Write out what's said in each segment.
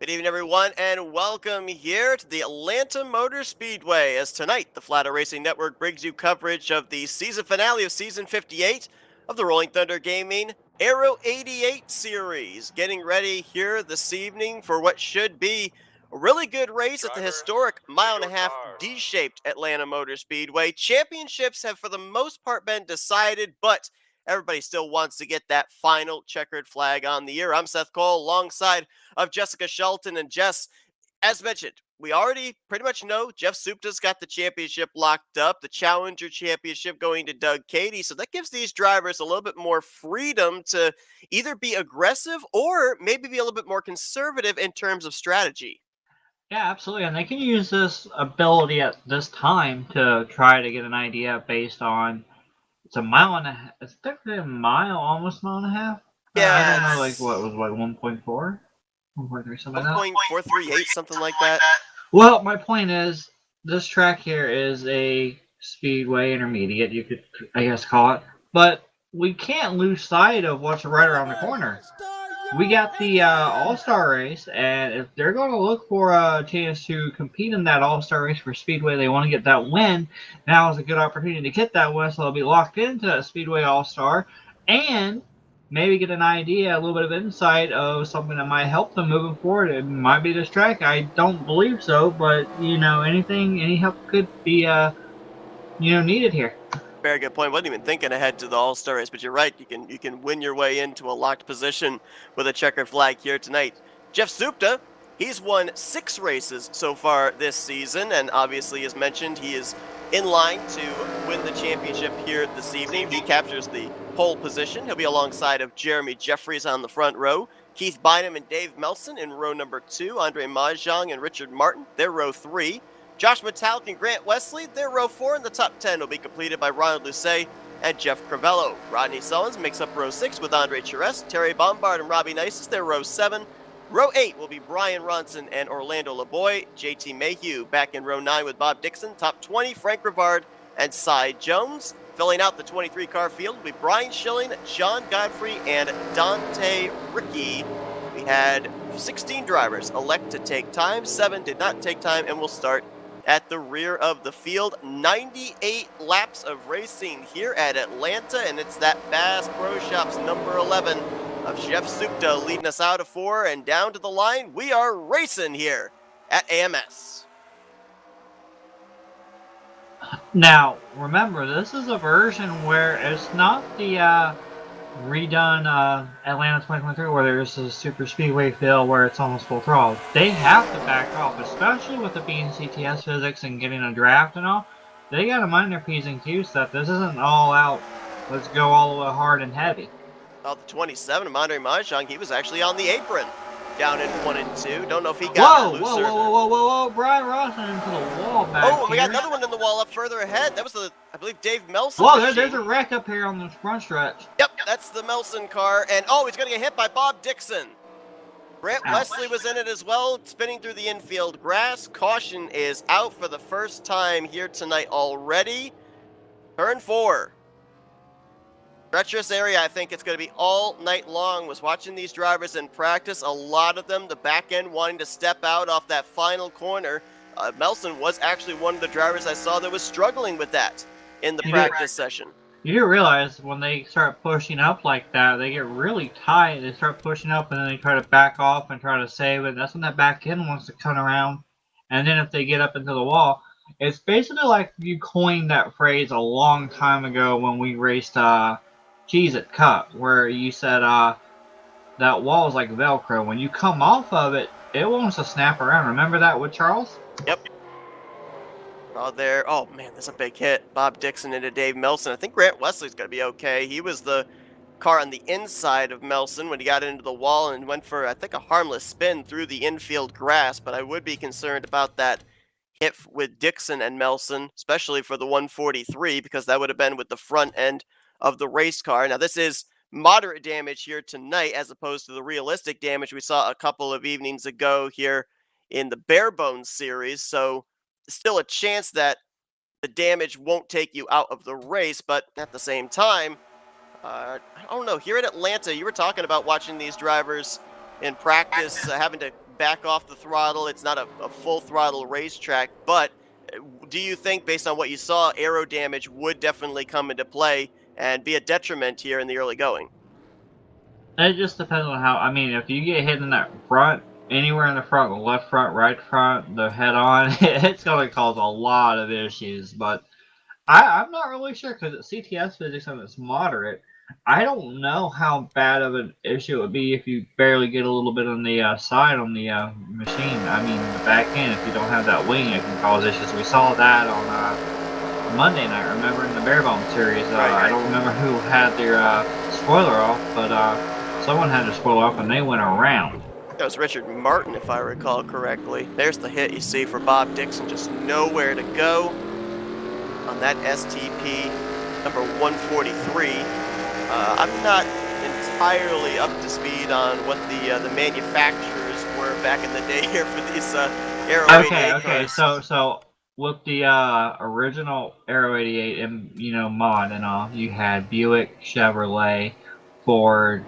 Good evening, everyone, and welcome here to the Atlanta Motor Speedway. As tonight, the Flatout Racing Network brings you coverage of the season finale of Season 58 of the Rolling Thunder Gaming Aero 88 series. Getting ready here this evening for what should be a really good race at the historic mile-and-a-half D-shaped Atlanta Motor Speedway. Championships have, for the most part, been decided, but everybody still wants to get that final checkered flag on the year. I'm Seth Cole, alongside of Jessica Shelton. And Jess, as mentioned, we already pretty much know Jeff Supta's got the championship locked up, the Challenger Championship going to Doug Cady. So that gives these drivers a little bit more freedom to either be aggressive or maybe be a little bit more conservative in terms of strategy. Yeah, absolutely. And they can use this ability at this time to try to get an idea based on it's a mile and a half. It's technically a mile, almost a mile and a half. I Yeah, don't know, like it's what was like 1.4, 1.3, something like that. 1.438, something like that. Well, my point is, this track here is a speedway intermediate, you could, I guess, call it. But we can't lose sight of what's right around the corner. We got the All-Star race, and if they're going to look for a chance to compete in that All-Star race for Speedway, they want to get that win. Now is a good opportunity to get that win, so they'll be locked into that Speedway All-Star, and maybe get an idea, a little bit of insight of something that might help them moving forward. It might be this track. I don't believe so, but any help could be needed here. Very good point. Wasn't even thinking ahead to the All-Star race, but you're right. You can win your way into a locked position with a checkered flag here tonight. Jeff Supta, he's won 6 races so far this season, and obviously, as mentioned, he is in line to win the championship here this evening. He captures the pole position. He'll be alongside of Jeremy Jeffries on the front row, Keith Bynum and Dave Melson in row number 2, Andre Mahjong and Richard Martin, they're row 3. Josh Metallic and Grant Wesley, their row 4 in the top 10 will be completed by Ronald Lucet and Jeff Crivello. Rodney Sullins makes up row 6 with Andre Chires, Terry Bombard and Robbie Nices, their row 7. Row 8 will be Brian Ronson and Orlando LaBoy. JT Mayhew back in row 9 with Bob Dixon. Top 20, Frank Rivard and Cy Jones. Filling out the 23-car field will be Brian Schilling, John Godfrey, and Dante Ricky. We had 16 drivers elect to take time, 7 did not take time, and will start at the rear of the field. 98 laps of racing here at Atlanta, and it's that Bass Pro Shops number 11 of Jeff Supta leading us out of 4 and down to the line. We are racing here at AMS. Now, remember, this is a version where it's not the redone Atlanta 2023 where there's a super speedway field where it's almost full throttle. They have to back off, especially with it being CTS physics and getting a draft and all. They got to mind their P's and Q's stuff. This isn't all out, let's go all the way hard and heavy. About the 27 of Andre Mahjong, he was actually on the apron down in 1 and 2. Don't know if he got looser. Whoa. Brian Rawson into the wall back here. We got another one in the wall up further ahead. That was I believe, Dave Melson. Whoa, there's a wreck up here on the front stretch. Yep, that's the Melson car. And, he's going to get hit by Bob Dixon. Grant Wesley was in it as well, spinning through the infield grass. Caution is out for the first time here tonight already. Turn 4. Treacherous area, I think it's going to be all night long. Was watching these drivers in practice. A lot of them, the back end, wanting to step out off that final corner. Melson was actually one of the drivers I saw that was struggling with that in the practice session. You do realize when they start pushing up like that, they get really tight. They start pushing up and then they try to back off and try to save it. That's when that back end wants to come around. And then if they get up into the wall, it's basically like you coined that phrase a long time ago when we raced Cheez-It Cup, where you said that wall is like Velcro. When you come off of it, it wants to snap around. Remember that with Charles? Yep. Oh man, that's a big hit. Bob Dixon into Dave Melson. I think Grant Wesley's going to be okay. He was the car on the inside of Melson when he got into the wall and went for, I think, a harmless spin through the infield grass, but I would be concerned about that hit with Dixon and Melson, especially for the 143, because that would have been with the front end of the race car. Now, this is moderate damage here tonight as opposed to the realistic damage we saw a couple of evenings ago here in the Bare Bones series. So still a chance that the damage won't take you out of the race, but at the same time, I don't know. Here at Atlanta, you were talking about watching these drivers in practice, having to back off the throttle. It's not a full throttle racetrack, but do you think, based on what you saw, aero damage would definitely come into play and be a detriment here in the early going? It just depends on how. I mean, if you get hit in that front, anywhere in the front, the left front, right front, the head on, it's going to cause a lot of issues. But I'm not really sure because it's CTS physics and it's moderate. I don't know how bad of an issue it would be if you barely get a little bit on the side on the machine. I mean, the back end, if you don't have that wing, it can cause issues. We saw that on Monday night, remember, in the Barebone series. I don't remember who had their spoiler off, but someone had their spoiler off and they went around. That was Richard Martin, if I recall correctly. There's the hit you see for Bob Dixon, just nowhere to go on that STP number 143. I'm not entirely up to speed on what the manufacturers were back in the day here for these Aero 88 Okay. cars. So with the original Aero 88 and mod and all, you had Buick, Chevrolet, Ford.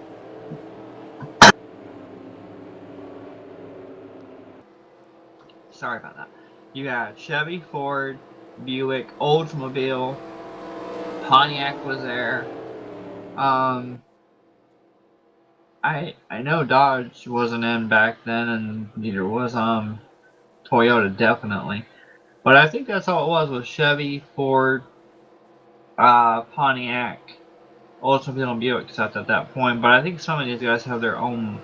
Sorry about that. You had Chevy, Ford, Buick, Oldsmobile, Pontiac was there. I know Dodge wasn't in back then, and neither was Toyota definitely. But I think that's all it was Chevy, Ford, Pontiac, Oldsmobile, and Buick except at that point. But I think some of these guys have their own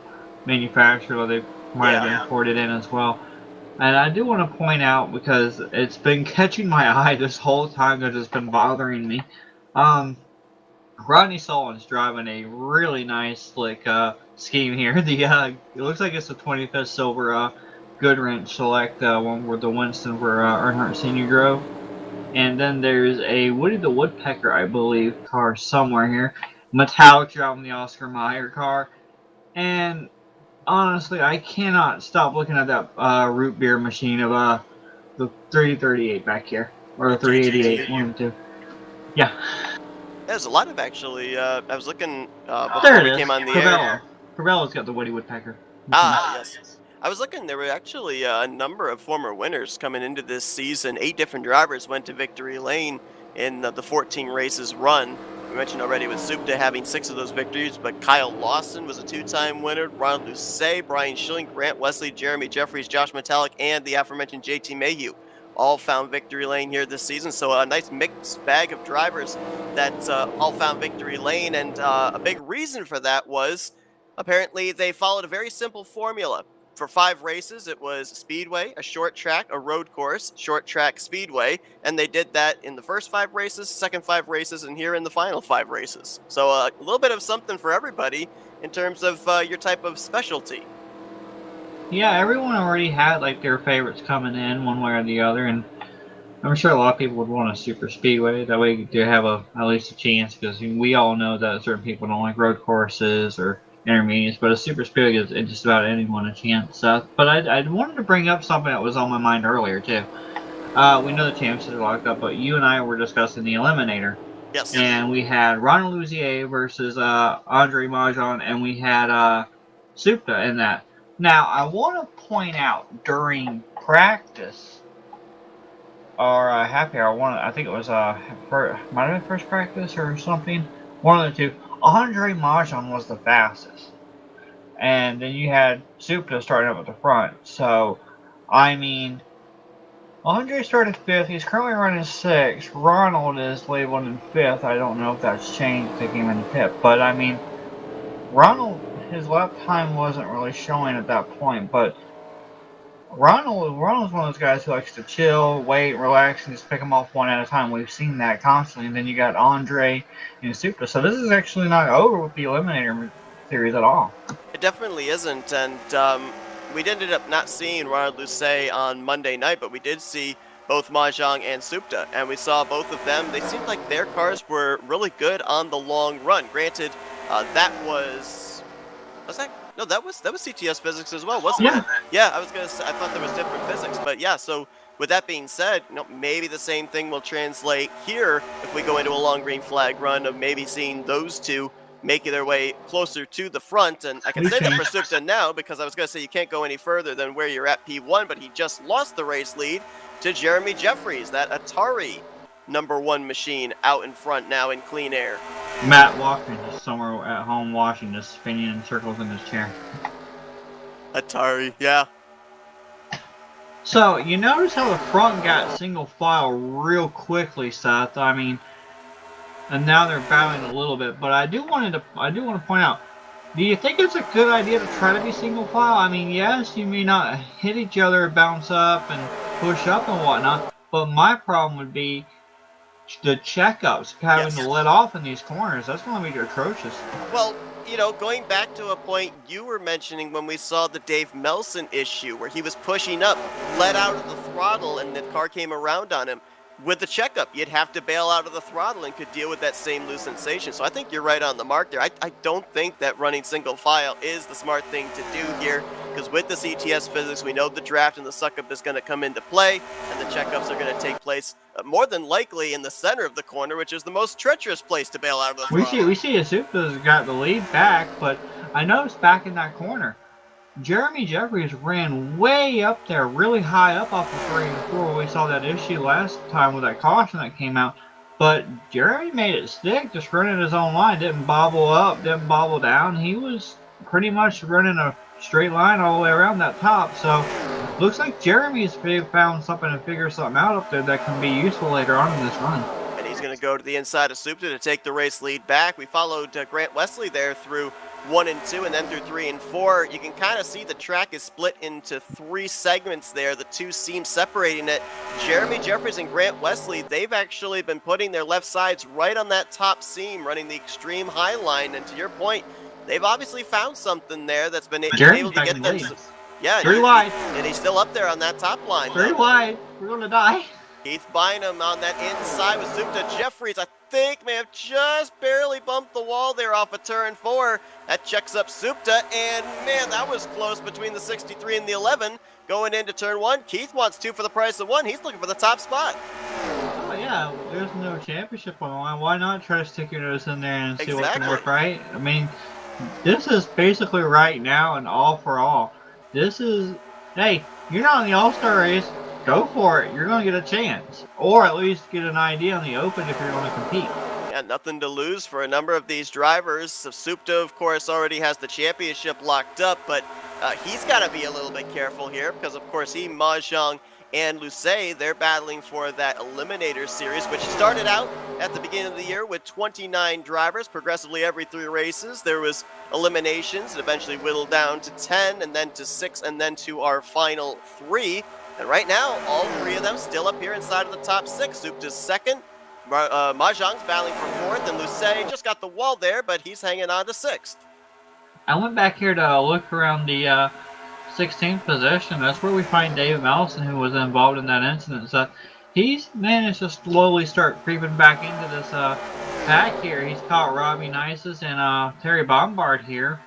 manufacturer, or they might have imported in as well. And I do want to point out, because it's been catching my eye this whole time because it's been bothering me. Rodney Sullivan's driving a really nice, slick scheme here. It looks like it's the 25th Silver Goodwrench Select one with the Winston for Earnhardt Sr. drove. And then there's a Woody the Woodpecker, I believe, car somewhere here. Metallic driving the Oscar Mayer car. And honestly, I cannot stop looking at that root beer machine of the 338 back here. Or the 388, one of the two. Yeah. There's a lot of actually, I was looking there before we came on the air. Corvello's got the Woody Woodpecker. Yes. I was looking, there were actually a number of former winners coming into this season. 8 different drivers went to victory lane in the 14 races run. We mentioned already with Supta having 6 of those victories, but Kyle Lawson was a 2-time winner. Ronald Lucet, Brian Schilling, Grant Wesley, Jeremy Jeffries, Josh Metallic, and the aforementioned JT Mayhew all found victory lane here this season. So a nice mixed bag of drivers that all found victory lane. And a big reason for that was apparently they followed a very simple formula. For 5 races, it was speedway, a short track, a road course, short track, speedway, and they did that in the first 5 races, second 5 races, and here in the final 5 races. So a little bit of something for everybody in terms of your type of specialty. Yeah, everyone already had like their favorites coming in one way or the other, and I'm sure a lot of people would want a super speedway. That way they have at least a chance, because we all know that certain people don't like road courses or intermediates, but a super speedway gives just about anyone a chance. But I wanted to bring up something that was on my mind earlier too. We know the championships are locked up, but you and I were discussing the Eliminator. Yes. And we had Ronald Luzier versus Andre Marjan, and we had Supta in that. Now, I want to point out during practice, or happy hour, I think it was might have been first practice or something, one of the two, Andre Marjan was the fastest. And then you had Supta starting up at the front. So, I mean, Andre started 5th. He's currently running 6th. Ronald is labeled in 5th. I don't know if that's changed taking him in the pit. But, I mean, Ronald, his lap time wasn't really showing at that point. But Ronald's one of those guys who likes to chill, wait, relax, and just pick them off one at a time. We've seen that constantly. And then you got Andre and Supta. So this is actually not over with the Eliminator series at all. It definitely isn't. And we ended up not seeing Ronald Lucet on Monday night, but we did see both Mahjong and Supta, and we saw both of them. They seemed like their cars were really good on the long run. Granted, that was that? No, that was CTS physics as well, wasn't it? Yeah, I was gonna say, I thought there was different physics, but yeah. So with that being said, maybe the same thing will translate here if we go into a long green flag run of maybe seeing those two making their way closer to the front. And I can say that for Supta now, because I was going to say you can't go any further than where you're at P1, but he just lost the race lead to Jeremy Jeffries, that Atari #1 machine out in front now in clean air. Matt Walker is somewhere at home watching this, spinning in circles in his chair. Atari, yeah. So, you notice how the front got single file real quickly, Seth. I mean, and now they're battling a little bit, but I do want to point out, do you think it's a good idea to try to be single file? I mean, yes, you may not hit each other, bounce up, and push up and whatnot, but my problem would be the checkups, having to let off in these corners. That's going to be atrocious. Well, you know, going back to a point you were mentioning when we saw the Dave Melson issue, where he was pushing up, let out of the throttle, and the car came around on him. With the checkup, you'd have to bail out of the throttle and could deal with that same loose sensation. So I think you're right on the mark there. I don't think that running single file is the smart thing to do here, because with this ETS physics, we know the draft and the suck-up is going to come into play, and the checkups are going to take place more than likely in the center of the corner, which is the most treacherous place to bail out of the throttle. We see Asuka's got the lead back, but I noticed back in that corner, Jeremy Jeffries ran way up there, really high up off of 3 and 4. We saw that issue last time with that caution that came out. But Jeremy made it stick, just running his own line. Didn't bobble up, didn't bobble down. He was pretty much running a straight line all the way around that top. So, looks like Jeremy's found something and figured something out up there that can be useful later on in this run. And he's going to go to the inside of Supta to take the race lead back. We followed Grant Wesley there through 1 and 2, and then through 3 and 4. You can kind of see the track is split into 3 segments there, the 2 seams separating it. Jeremy Jeffries and Grant Wesley, they've actually been putting their left sides right on that top seam, running the extreme high line. And to your point, they've obviously found something there that's been able to get them. Yeah, 3 wide. And he's still up there on that top line. 3 wide. We're going to die. Keith Bynum on that inside with Supta. Jeffries, I think, may have just barely bumped the wall there off of turn 4. That checks up Supta, and man, that was close between the 63 and the 11 going into turn 1. Keith wants 2 for the price of 1. He's looking for the top spot. Oh yeah, there's no championship on the line. Why not try to stick your nose in there and see what can work, right? I mean, this is basically right now an all for all. This is, hey, you're not in the All-Star race. Go for it. You're going to get a chance. Or at least get an idea on the open if you're going to compete. Yeah, nothing to lose for a number of these drivers. So Supta, of course, already has the championship locked up, but he's got to be a little bit careful here because, of course, he, Mahjong, and Lucet, they're battling for that Eliminator Series, which started out at the beginning of the year with 29 drivers, progressively every 3 races. There was eliminations that eventually whittled down to 10, and then to 6, and then to our final 3. And right now, all 3 of them still up here inside of the top 6. Supta's second, Mahjong's battling for 4th, and Lucet just got the wall there, but he's hanging on to 6th. I went back here to look around the 16th position. That's where we find Dave Melson, who was involved in that incident. So he's managed to slowly start creeping back into this pack here. He's caught Robbie Nices and Terry Bombard here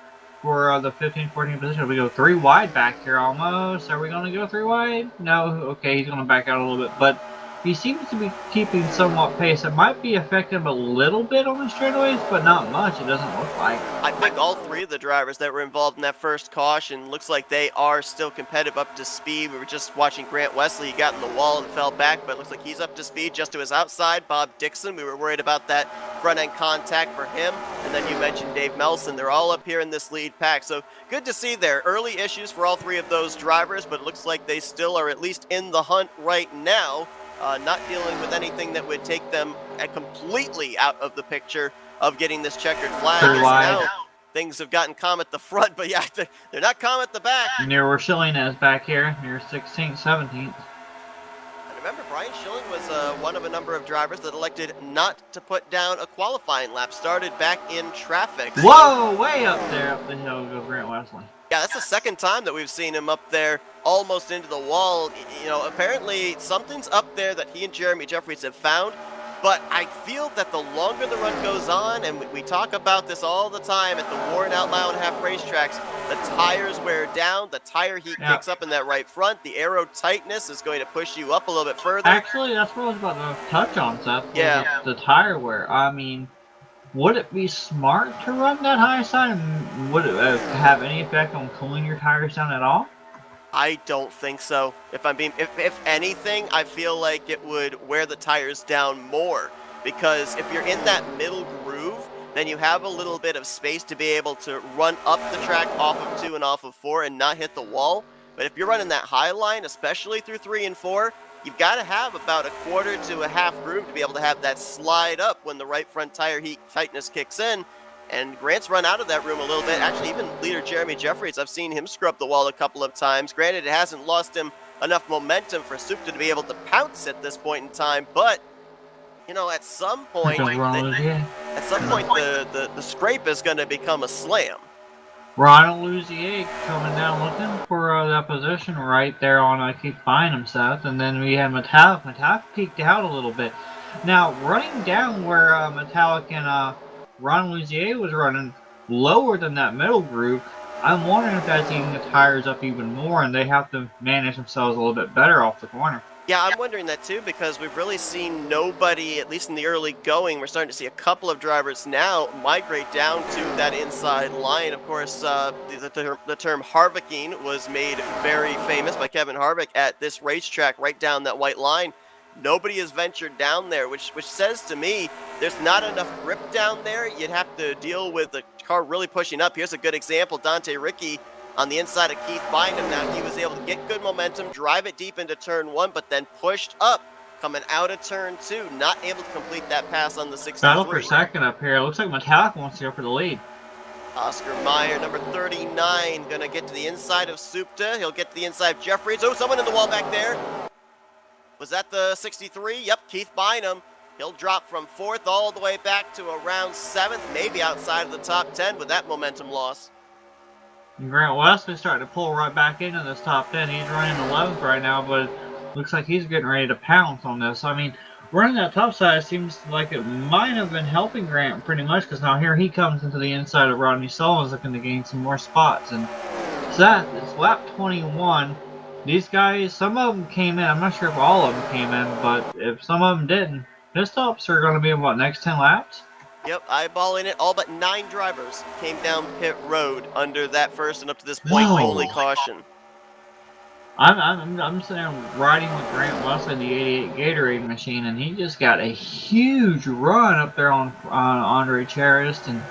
for the 15-14 position. We go 3 wide back here almost. Are we going to go 3 wide? No. Okay, he's going to back out a little bit. But he seems to be keeping somewhat pace. It might be affecting him a little bit on the straightaways, but not much. It doesn't look like. I think all 3 of the drivers that were involved in that first caution looks like they are still competitive, up to speed. We were just watching Grant Wesley. He got in the wall and fell back, but it looks like he's up to speed just to his outside. Bob Dixon, we were worried about that front-end contact for him. And then you mentioned Dave Melson. They're all up here in this lead pack. So good to see there. Early issues for all 3 of those drivers, but it looks like they still are at least in the hunt right now. Not dealing with anything that would take them completely out of the picture of getting this checkered flag. Now things have gotten calm at the front, but yeah, they're not calm at the back. Near where Schilling is back here, near 16th, 17th. And remember, Brian Schilling was one of a number of drivers that elected not to put down a qualifying lap. Started back in traffic. Whoa, way up there, up the hill goes Grant Wesley. Yeah, that's the second time that we've seen him up there almost into the wall. You know, apparently something's up there that he and Jeremy Jeffries have found, but I feel that the longer the run goes on, and we talk about this all the time at the worn out mile and a half racetracks, the tires wear down, the tire heat kicks up in that right front, the aero tightness is going to push you up a little bit further. Actually, that's what I was about to touch on, Seth. Yeah. The tire wear. I mean, would it be smart to run that high side? And would it have any effect on cooling your tires down at all? I don't think so. If anything, I feel like it would wear the tires down more, because if you're in that middle groove, then you have a little bit of space to be able to run up the track off of 2 and off of 4 and not hit the wall. But if you're running that high line, especially through 3 and 4, you've got to have about a quarter to a half groove to be able to have that slide up when the right front tire heat tightness kicks in. And Grant's run out of that room a little bit. Actually, even leader Jeremy Jeffries, I've seen him scrub the wall a couple of times. Granted, it hasn't lost him enough momentum for Supta to be able to pounce at this point in time, but you know, at some point, the scrape is going to become a slam. Ronald Luzier coming down looking for that position right there on Keith Bynum Seth, and then we had Metallic. Metallic peeked out a little bit. Now, running down where Metallic and Ron Luzier was running lower than that middle group, I'm wondering if that's eating the tires up even more and they have to manage themselves a little bit better off the corner. Yeah, I'm wondering that too, because we've really seen nobody, at least in the early going, we're starting to see a couple of drivers now migrate down to that inside line. Of course, the term Harvicking was made very famous by Kevin Harvick at this racetrack right down that white line. Nobody has ventured down there, which says to me there's not enough grip down there. You'd have to deal with the car really pushing up. Here's a good example, Dante Ricky on the inside of Keith Bynum. Now he was able to get good momentum, drive it deep into turn 1, but then pushed up coming out of turn 2, not able to complete that pass on the 63. Battle for second up here. Looks like Metallic wants to go for the lead. Oscar Meyer, number 39, going to get to the inside of Supta. He'll get to the inside of Jeffries. Oh, someone in the wall back there. Was that the 63? Yep, Keith Bynum. He'll drop from 4th all the way back to around 7th, maybe outside of the top 10 with that momentum loss. And Grant West is starting to pull right back into this top 10. He's running 11th right now, but it looks like he's getting ready to pounce on this. I mean, running that top side seems like it might have been helping Grant pretty much, because now here he comes into the inside of Rodney Sullivan's looking to gain some more spots. And Seth, it's lap 21. These guys, some of them came in. I'm not sure if all of them came in, but if some of them didn't, pit stops are going to be in, what, next 10 laps? Yep, eyeballing it. All but 9 drivers came down pit road under that first and up to this point only caution. I'm sitting there riding with Grant Wesley in the 88 Gatorade machine, and he just got a huge run up there on Andre Charist and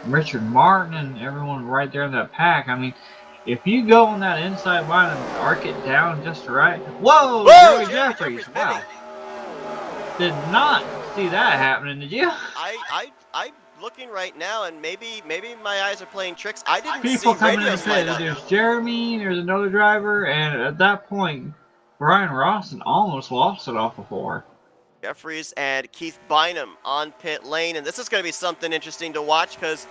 Richard Martin and everyone right there in that pack. I mean, if you go on that inside line and arc it down just right. Whoa, Joey Jeffries! Wow, did not see that happening. Did you? I'm looking right now, and maybe my eyes are playing tricks. I didn't People see coming radio in slide pit. up. There's Jeremy. There's another driver, and at that point, Brian Rawson almost lost it off before. Jeffries and Keith Bynum on pit lane, and this is going to be something interesting to watch, because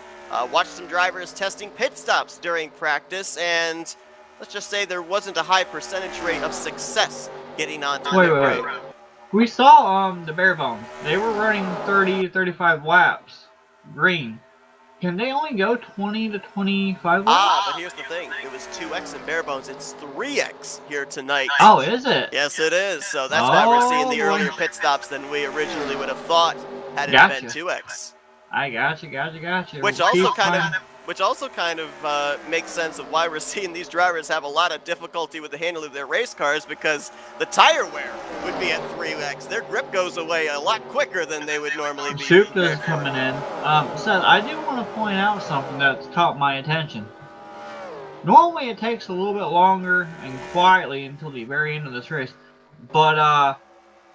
watched some drivers testing pit stops during practice, and let's just say there wasn't a high percentage rate of success getting onto pit road. Wait. We saw the Bare Bones. They were running 30 to 35 laps. Green. Can they only go 20 to 25 laps? But here's the thing. It was 2x in Bare Bones. It's 3x here tonight. Oh, is it? Yes, it is. So that's why we're seeing the earlier pit stops than we originally would have thought had it been 2x. I gotcha. Which also kind of makes sense of why we're seeing these drivers have a lot of difficulty with the handling of their race cars, because the tire wear would be at 3x. Their grip goes away a lot quicker than they would normally be. Supta's coming in. Seth, I do want to point out something that's caught my attention. Normally it takes a little bit longer and quietly until the very end of this race, but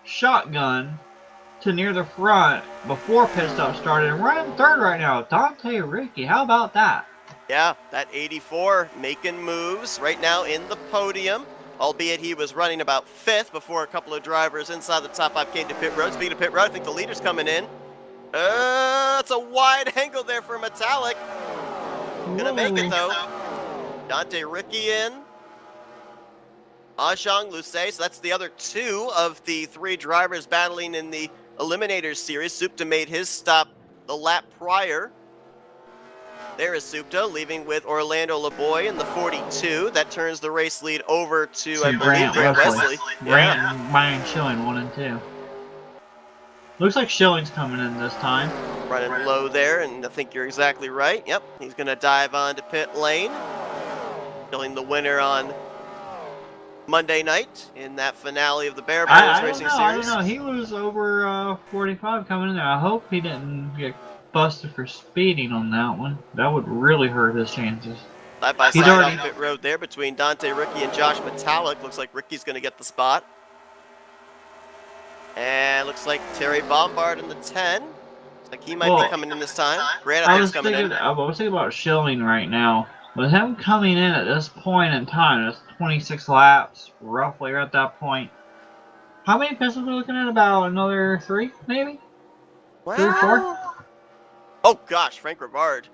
Shotgun to near the front before pit stop started and running 3rd right now. Dante Ricky, how about that? Yeah, that 84 making moves right now in the podium, albeit he was running about 5th before a couple of drivers inside the top 5 came to pit road. Speaking of pit road, I think the leader's coming in. It's a wide angle there for Metallic. Gonna make it though. Dante Ricky in. Ashang Lucet, so that's the other 2 of the 3 drivers battling in the Eliminators Series. Supta made his stop the lap prior. There is Supta leaving with Orlando LeBoy in the 42. That turns the race lead over to, I believe, Grant Wesley. Grant and Brian Schilling 1 and 2. Looks like Schilling's coming in this time. Running low there, and I think you're exactly right. Yep, he's going to dive onto pit lane. Killing the winner on Monday night in that finale of the Bear Brothers Racing Series. I don't know. He was over 45 coming in there. I hope he didn't get busted for speeding on that one. That would really hurt his chances. Side by side off pit road there between Dante Ricky and Josh Metallic. Looks like Ricky's going to get the spot. And looks like Terry Bombard in the 10. Looks like he might be coming in this time. Grant, I think, is coming in. I was thinking about Schilling right now. With him coming in at this point in time, that's 26 laps, roughly at that point. How many pistols are we looking at? About another 3, maybe? Wow. 3 or 4? Oh gosh, Frank Rivard.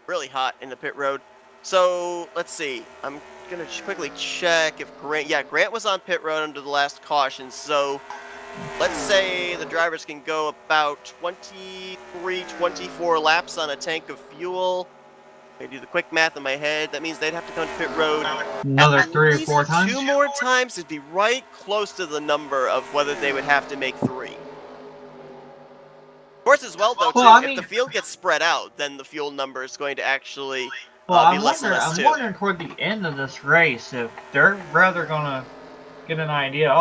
Really hot in the pit road. So, let's see. I'm going to quickly check if Grant... Yeah, Grant was on pit road under the last caution, so... Let's say the drivers can go about 23, 24 laps on a tank of fuel. I do the quick math in my head. That means they'd have to come to pit road another 3 or 4 times. 2 more times. It'd be right close to the number of whether they would have to make 3. Of course, as well, though, if the field gets spread out, then the fuel number is going to actually be less and less, I'm wondering toward the end of this race if they're rather going to get an idea,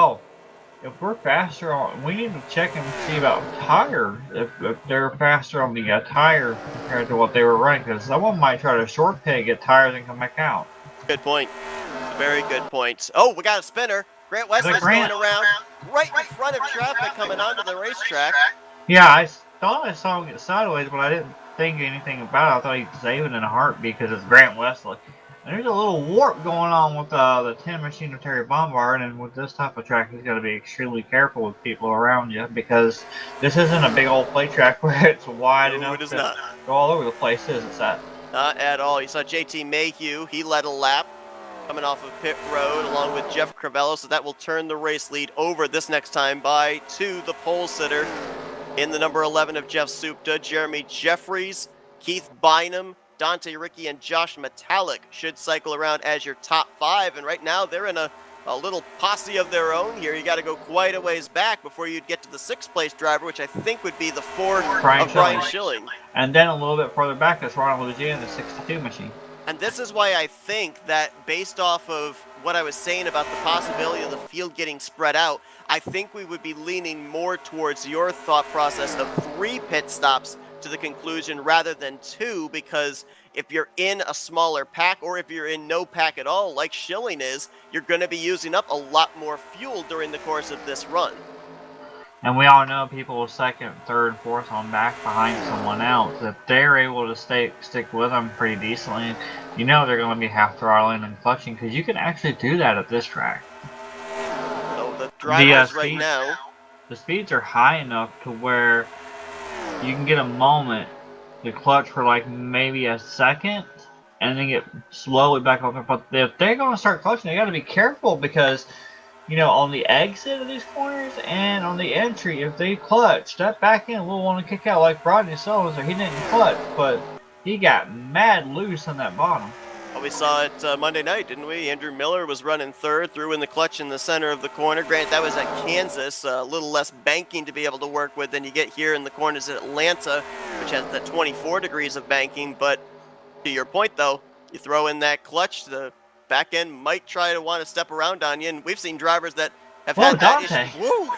if we're faster on, we need to check and see about tire, if they're faster on the tire compared to what they were running, because someone might try to short pit, get tires, and come back out. Good point. Very good point. Oh, we got a spinner. Grant Wesley's going around right in front of traffic coming onto the racetrack. Yeah, I thought I saw him get sideways, but I didn't think anything about it. I thought he'd save it in a heartbeat because it's Grant Wesley. And there's a little warp going on with the 10 machine of Terry Bombard, and with this type of track, he's got to be extremely careful with people around you, because this isn't a big old play track where it's wide enough to go all over the place, is it, Seth? Not at all. You saw JT Mayhew. He led a lap coming off of pit road along with Jeff Crivello, so that will turn the race lead over this next time by to the pole sitter in the number 11 of Jeff Supta, Jeremy Jeffries, Keith Bynum, Dante Ricky, and Josh Metallic should cycle around as your top 5. And right now they're in a little posse of their own here. You got to go quite a ways back before you'd get to the 6th place driver, which I think would be the 4 of Brian Schilling. And then a little bit further back is Ronald Lucia in the 62 machine. And this is why I think that based off of what I was saying about the possibility of the field getting spread out, I think we would be leaning more towards your thought process of 3 pit stops to the conclusion rather than 2, because if you're in a smaller pack or if you're in no pack at all like Schilling is, you're going to be using up a lot more fuel during the course of this run. And we all know people 2nd, 3rd, 4th on back behind someone else. If they're able to stick with them pretty decently, you know they're going to be half throttling and clutching, because you can actually do that at this track. So the drivers right now, the speeds are high enough to where you can get a moment to clutch for like maybe a second and then get slowly back up. But if they're going to start clutching, they got to be careful, because you know, on the exit of these corners and on the entry, if they clutch, that back end will want to kick out like Rodney Sullivan. He didn't clutch, but he got mad loose on that bottom. Well, we saw it Monday night, didn't we? Andrew Miller was running 3rd, threw in the clutch in the center of the corner. Granted, that was at Kansas, a little less banking to be able to work with than you get here in the corners at Atlanta, which has the 24 degrees of banking. But to your point, though, you throw in that clutch, the back end might try to want to step around on you, and we've seen drivers that have had that issue. Woo!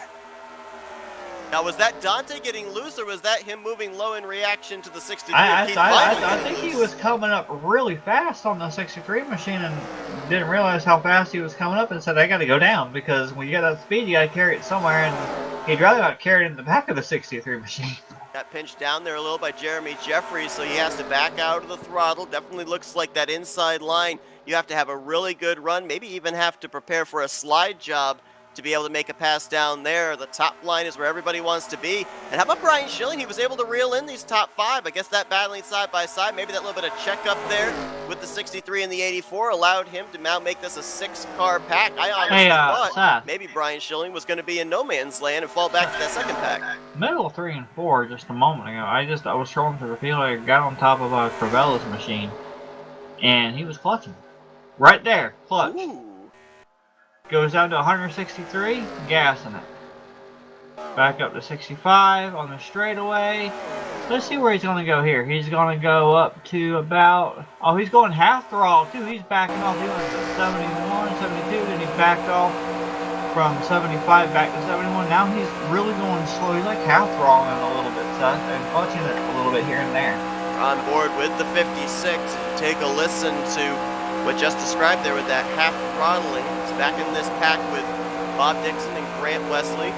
Now, was that Dante getting loose, or was that him moving low in reaction to the 63? I think he was coming up really fast on the 63 machine and didn't realize how fast he was coming up and said, I got to go down, because when you got that speed, you got to carry it somewhere, and he'd rather not carry it in the back of the 63 machine. Got pinched down there a little by Jeremy Jeffries, so he has to back out of the throttle. Definitely looks like that inside line. You have to have a really good run, maybe even have to prepare for a slide job to be able to make a pass down there. The top line is where everybody wants to be. And how about Brian Schilling? He was able to reel in these top 5. I guess that battling side by side, maybe that little bit of checkup there with the 63 and the 84 allowed him to now make this a 6-car pack. I honestly thought maybe Brian Schilling was going to be in no man's land and fall back to that 2nd pack. Middle 3 and 4 just a moment ago. I was strolling through the field. I got on top of Crivello's machine, and he was clutching. Right there, clutch. Ooh. Goes down to 163, gas in it. Back up to 65 on the straightaway. Let's see where he's going to go here. He's going to go up to about... Oh, he's going half throttle, too. He's backing off. He went to 71, 72, then he backed off from 75 back to 71. Now he's really going slow. He's like half throttling a little bit, Seth, and clutching it a little bit here and there. On board with the 56. Take a listen to what just described there with that half throttling. He's back in this pack with Bob Dixon and Grant Wesley.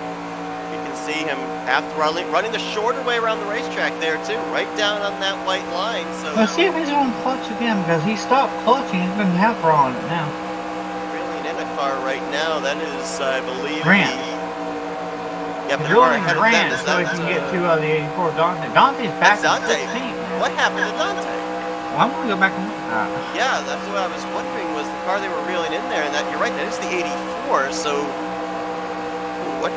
You can see him half throttling, running the shorter way around the racetrack there too, right down on that white line. So let's see if he's going to clutch again, because he stopped clutching. He's been half throttling it now. Really in a car right now. That is, I believe, Grant. Yep, He's running Grant so he can get to the 84 Dante. Dante's back in 15. What happened to Dante? Well, I'm going to go back and look at that. Yeah, that's what I was wondering, was the car they were reeling in there, and that, you're right, that is the 84, so... What?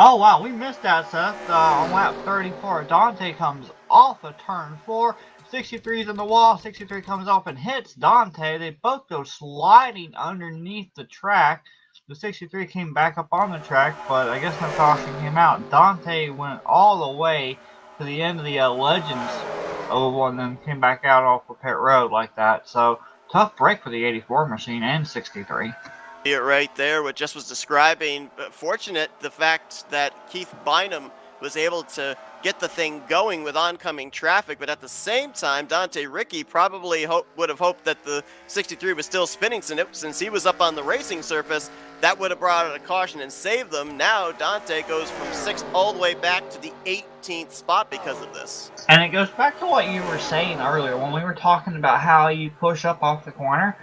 Oh, wow, we missed that, Seth. On lap 34, Dante comes off of turn 4. 63's in the wall. 63 comes off and hits Dante. They both go sliding underneath the track. The 63 came back up on the track, but I guess no caution came out. Dante went all the way to the end of the Legends oval and then came back out off of pit road like that. So, tough break for the 84 machine and 63. See it right there, what just was describing. Fortunate the fact that Keith Bynum was able to get the thing going with oncoming traffic, but at the same time, Dante Ricky probably would have hoped that the 63 was still spinning, since he was up on the racing surface. That would have brought out a caution and saved them. Now Dante goes from 6th all the way back to the 18th spot because of this. And it goes back to what you were saying earlier when we were talking about how you push up off the corner.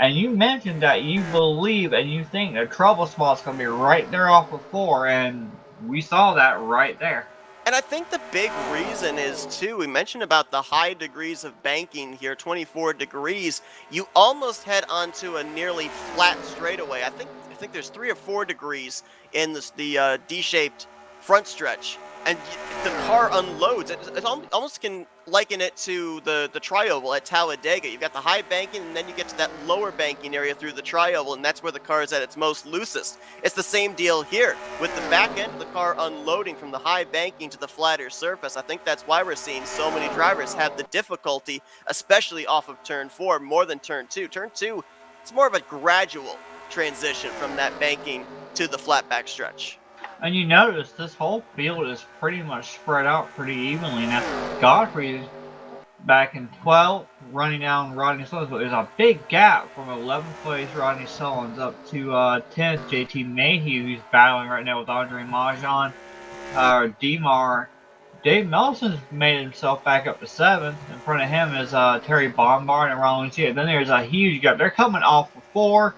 And you mentioned that you believe and you think the trouble spot's going to be right there off of 4, and we saw that right there. And I think the big reason is, too, we mentioned about the high degrees of banking here, 24 degrees. You almost head onto a nearly flat straightaway. I think there's 3 or 4 degrees in the D-shaped front stretch. And the car unloads. It almost can liken it to the tri-oval at Talladega. You've got the high banking, and then you get to that lower banking area through the tri-oval, and that's where the car is at its most loosest. It's the same deal here, with the back end of the car unloading from the high banking to the flatter surface. I think that's why we're seeing so many drivers have the difficulty, especially off of turn 4, more than turn 2. Turn 2, it's more of a gradual transition from that banking to the flat back stretch. And you notice this whole field is pretty much spread out pretty evenly. Now, Godfrey's back in 12th, running down Rodney Sullins, but there's a big gap from 11th place Rodney Sullins up to 10th JT Mayhew, who's battling right now with Andre Majan, Demar. Dave Melson's made himself back up to 7th. In front of him is Terry Bombard and Ron Lucia. Then there's a huge gap. They're coming off of 4.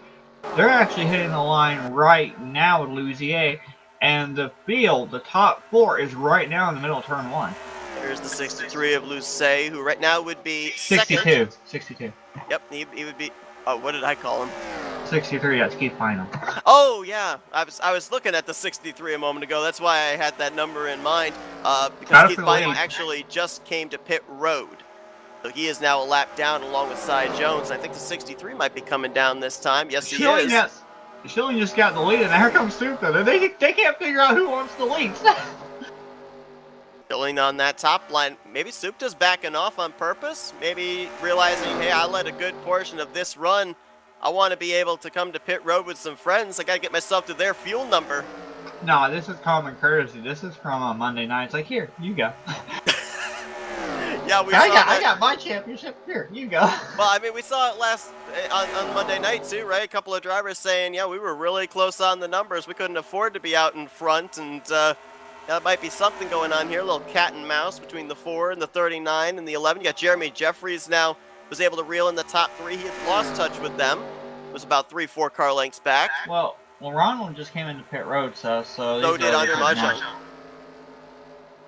They're actually hitting the line right now with Luzier. And the field, the top 4, is right now in the middle of turn 1. There's the 63 of Lucet, who right now would be 62. 62. Yep, he would be. Oh, what did I call him? 63. That's Keith Bynum. Oh yeah, I was looking at the 63 a moment ago. That's why I had that number in mind. Because Keith Bynum actually just came to pit road. So he is now a lap down along with Cy Jones. I think the 63 might be coming down this time. Yes, he is. Schilling just got the lead, and here comes Supta. They can't figure out who wants the lead. Schilling on that top line. Maybe Supta's backing off on purpose. Maybe realizing, hey, I led a good portion of this run. I want to be able to come to pit road with some friends. I got to get myself to their fuel number. No, this is common courtesy. This is from Monday night. It's like, here, you go. Yeah, I got my championship. Here, you go. Well, I mean, we saw it last on Monday night too, right? A couple of drivers saying, yeah, we were really close on the numbers. We couldn't afford to be out in front, and that might be something going on here. A little cat and mouse between the 4 and the 39 and the 11. You got Jeremy Jeffries now, was able to reel in the top 3. He had lost touch with them. It was about 3-4 car lengths back. Well, Ronald just came into pit road, so so did Andre Marchand.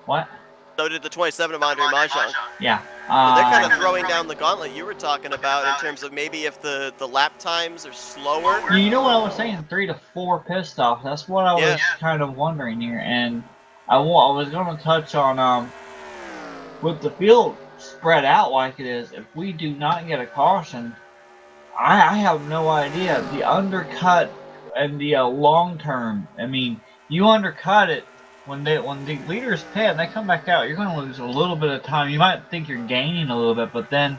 What? So did the 27 of Andre Marchand. Yeah. So they're kind of throwing down the gauntlet you were talking about in terms of maybe if the lap times are slower. You know what I was saying? 3 to 4 pit stops. That's what I was kind of wondering here. And I was going to touch on with the field spread out like it is, if we do not get a caution, I have no idea. The undercut and the long term, I mean, you undercut it when the leaders pit and they come back out, you're going to lose a little bit of time. You might think you're gaining a little bit, but then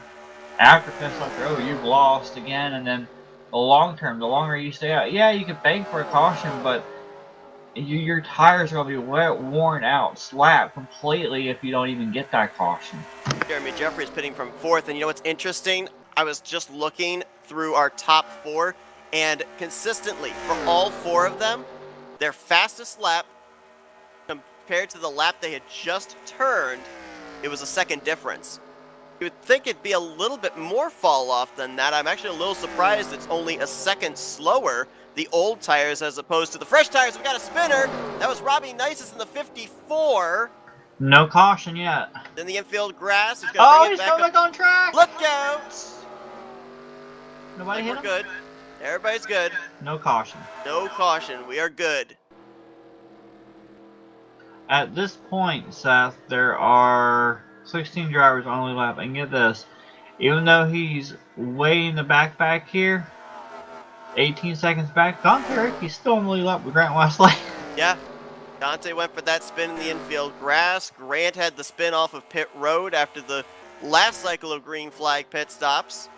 after pit stop, oh, you've lost again. And then the long term, the longer you stay out, yeah, you can bank for a caution, but your tires are going to be worn out, slapped completely if you don't even get that caution. Jeremy Jeffries pitting from 4th, and you know what's interesting? I was just looking through our top 4, and consistently, for all 4 of them, their fastest lap, compared to the lap they had just turned, it was a second difference. You would think it'd be a little bit more fall off than that. I'm actually a little surprised it's only a second slower, the old tires, as opposed to the fresh tires. We got a spinner. That was Robbie Nices in the 54. No caution yet. Then the infield grass is going to bring it back back on track. Look out! Nobody hit him? We're good. Everybody's good. No caution. No caution. We are good. At this point, Seth, there are 16 drivers on the lap, and get this, even though he's way in the back here, 18 seconds back, Dante Rickey's still in the lead lap with Grant Wesley. Yeah, Dante went for that spin in the infield grass. Grant had the spin off of pit road after the last cycle of green flag pit stops.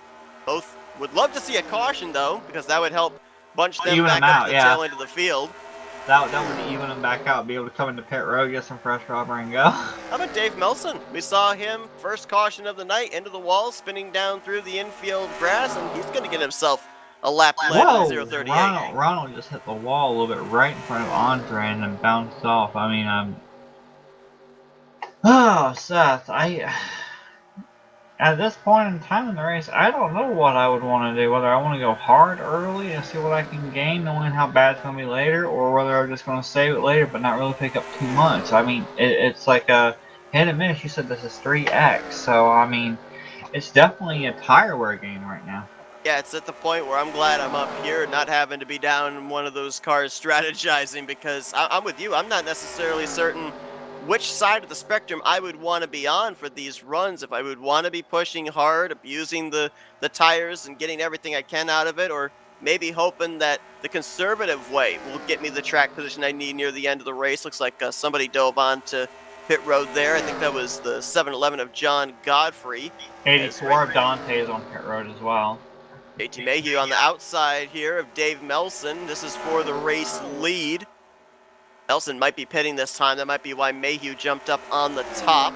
Both would love to see a caution, though, because that would help bunch them back up to the tail end of the field. That would even them back out, be able to come into pit road, get some fresh rubber, and go. How about Dave Melson? We saw him, first caution of the night, into the wall, spinning down through the infield grass, and he's going to get himself a lap led in 038. Ronald just hit the wall a little bit right in front of Andre and then bounced off. I mean, oh, Seth, at this point in time in the race, I don't know what I would want to do. Whether I want to go hard early and see what I can gain, knowing how bad it's going to be later, or whether I'm just going to save it later but not really pick up too much. I mean, it's like a hit and miss. You said this is 3X, so I mean, it's definitely a tire wear game right now. Yeah, it's at the point where I'm glad I'm up here, not having to be down in one of those cars strategizing, because I'm with you. I'm not necessarily certain which side of the spectrum I would want to be on for these runs. If I would want to be pushing hard, abusing the tires and getting everything I can out of it, or maybe hoping that the conservative way will get me the track position I need near the end of the race. Looks like somebody dove on to pit road there. I think that was the 7-Eleven of John Godfrey. 84 of Dante is on pit road as well. JT Mayhew on the outside here of Dave Melson. This is for the race lead. Nelson might be pitting this time. That might be why Mayhew jumped up on the top.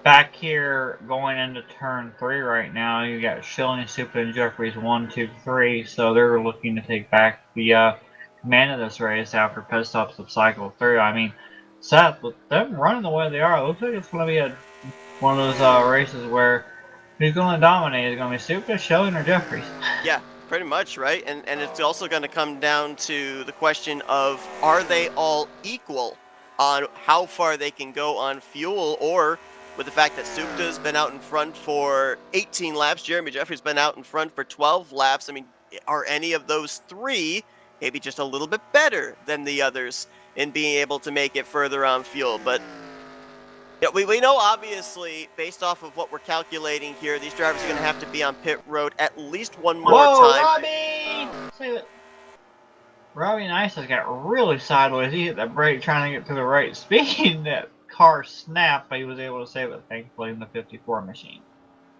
Back here, going into turn 3 right now, you got Schilling, Supta, and Jeffries 1, 2, 3. So they're looking to take back the command of this race after pit stops have cycled through. I mean, Seth, with them running the way they are, it looks like it's going to be one of those races where who's going to dominate? Is it going to be Supta, Schilling, or Jeffries? Yeah. Pretty much, right? And it's also going to come down to the question of, are they all equal on how far they can go on fuel, or with the fact that Supta's been out in front for 18 laps, Jeremy Jeffries been out in front for 12 laps. I mean, are any of those three maybe just a little bit better than the others in being able to make it further on fuel? But yeah, we know, obviously, based off of what we're calculating here, these drivers are going to have to be on pit road at least one more time. Robbie! Save it. Robbie Nices got really sideways. He hit that brake trying to get to the right speed. That car snapped, but he was able to save it, thankfully, in the 54 machine.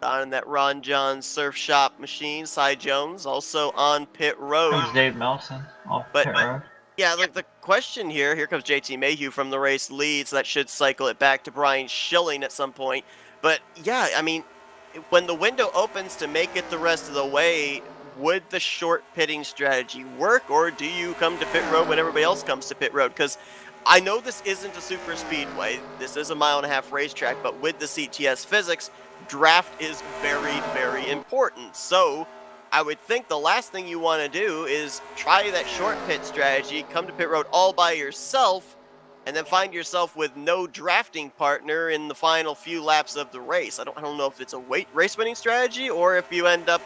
On that Ron John Surf Shop machine, Cy Jones also on pit road. Comes Dave Melson off pit road. Yeah, look, the question here comes JT Mayhew from the race lead, so that should cycle it back to Brian Schilling at some point. But yeah, I mean, when the window opens to make it the rest of the way, would the short pitting strategy work, or do you come to pit road when everybody else comes to pit road? Because I know this isn't a super speedway, this is a 1.5-mile racetrack, but with the CTS physics, draft is very, very important. So I would think the last thing you want to do is try that short pit strategy, come to pit road all by yourself, and then find yourself with no drafting partner in the final few laps of the race. I don't know if it's a race winning strategy, or if you end up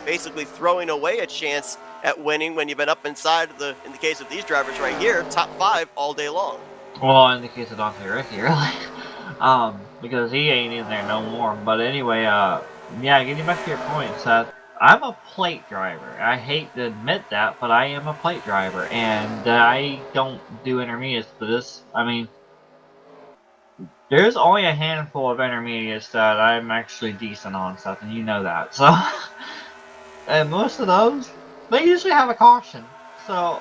basically throwing away a chance at winning when you've been up inside of in the case of these drivers right here, top 5 all day long. Well, in the case of Dante Ricky, really. Because he ain't in there no more. But anyway, yeah, getting back to your point, Seth. I'm a plate driver. I hate to admit that, but I am a plate driver, and I don't do intermediates. But this, I mean, there's only a handful of intermediates that I'm actually decent on stuff, and you know that. So, and most of those, they usually have a caution. So,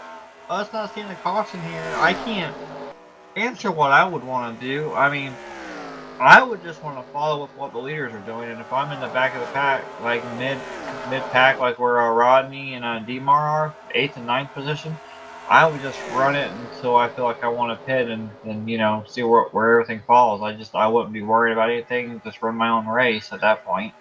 us not seeing a caution here, I can't answer what I would want to do. I mean, I would just want to follow with what the leaders are doing, and if I'm in the back of the pack, like mid pack, like where Rodney and Demar are, 8th and 9th position, I would just run it until I feel like I want to pit, and you know, see where everything falls. I wouldn't be worried about anything. Just run my own race at that point.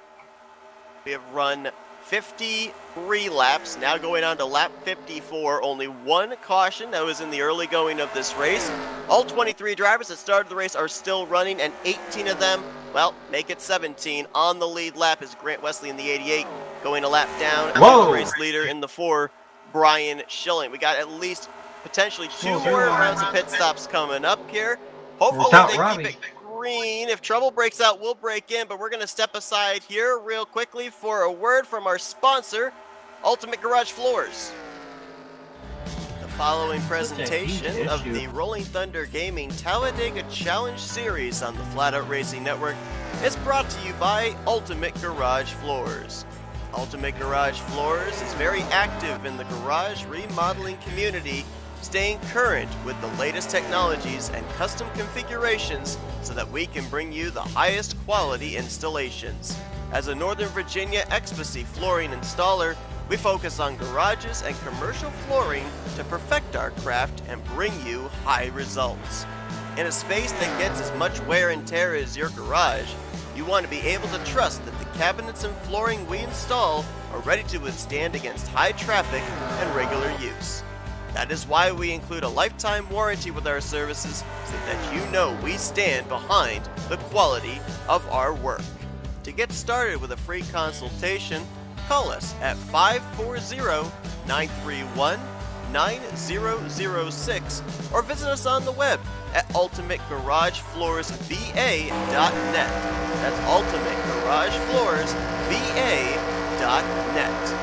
We have run 53 laps, now going on to lap 54. Only one caution that was in the early going of this race. All 23 drivers that started the race are still running, and 18 of them, well, make it 17. On the lead lap is Grant Wesley in the 88, going a lap down. The race leader in the 4, Brian Schilling. We got at least potentially 2 more rounds of pit stops coming up here. Hopefully they keep it green. If trouble breaks out, we'll break in, but we're going to step aside here real quickly for a word from our sponsor, Ultimate Garage Floors. The following presentation of the Rolling Thunder Gaming Talladega Challenge Series on the Flatout Racing Network is brought to you by Ultimate Garage Floors. Ultimate Garage Floors is very active in the garage remodeling community, staying current with the latest technologies and custom configurations so that we can bring you the highest quality installations. As a Northern Virginia Exposy flooring installer, we focus on garages and commercial flooring to perfect our craft and bring you high results. In a space that gets as much wear and tear as your garage, you want to be able to trust that the cabinets and flooring we install are ready to withstand against high traffic and regular use. That is why we include a lifetime warranty with our services, so that you know we stand behind the quality of our work. To get started with a free consultation, call us at 540-931-9006 or visit us on the web at ultimategaragefloorsva.net. That's ultimategaragefloorsva.net.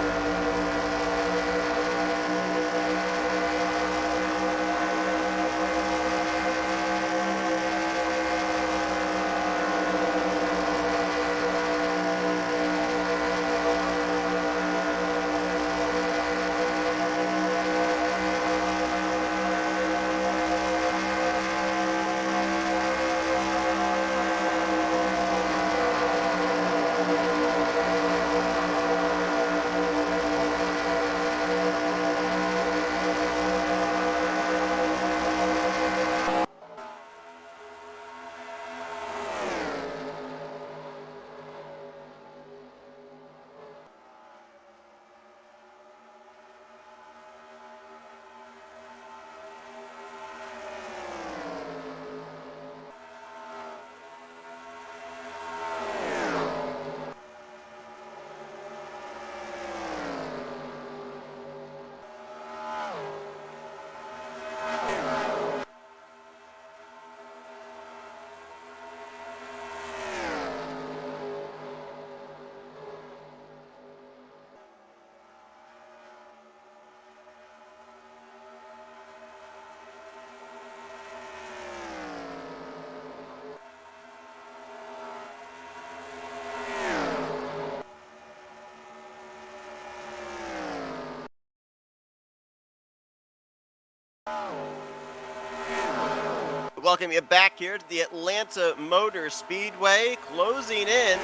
Welcome you back here to the Atlanta Motor Speedway, closing in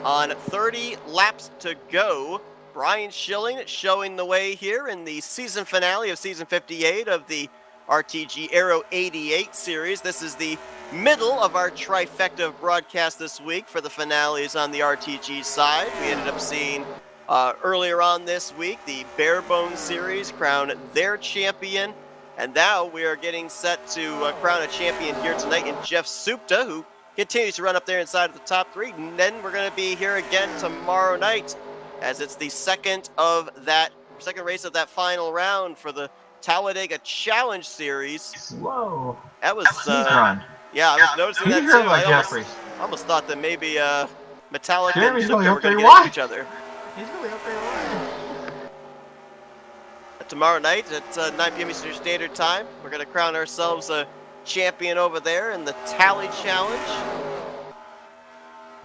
on 30 laps to go. Brian Schilling showing the way here in the season finale of season 58 of the RTG Aero 88 series. This is the middle of our trifecta of broadcast this week for the finales on the RTG side. We ended up seeing earlier on this week the Barebone series crown their champion. And now we are getting set to crown a champion here tonight in Jeff Supta, who continues to run up there inside of the top 3. And then we're going to be here again tomorrow night, as it's the second race of that final round for the Talladega Challenge Series. Whoa! That was yeah, I was noticing that too. I almost thought that maybe Metallica and Supta were going to get each other. He's gonna be up there already. Tomorrow night at 9 p.m. Eastern Standard Time, we're going to crown ourselves a champion over there in the Tally Challenge.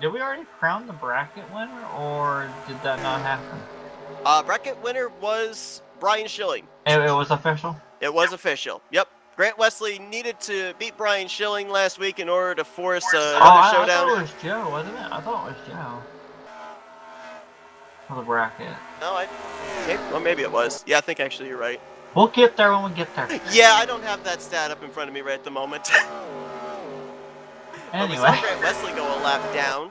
Did we already crown the bracket winner, or did that not happen? Bracket winner was Brian Schilling. It was official? It was official, yep. Grant Wesley needed to beat Brian Schilling last week in order to force another showdown. I thought it was Joe, wasn't it? I thought it was Joe. For the bracket. No, maybe it was. Yeah, I think actually you're right. We'll get there when we get there. Yeah, I don't have that stat up in front of me right at the moment. Anyway. We saw Grant Wesley go a lap down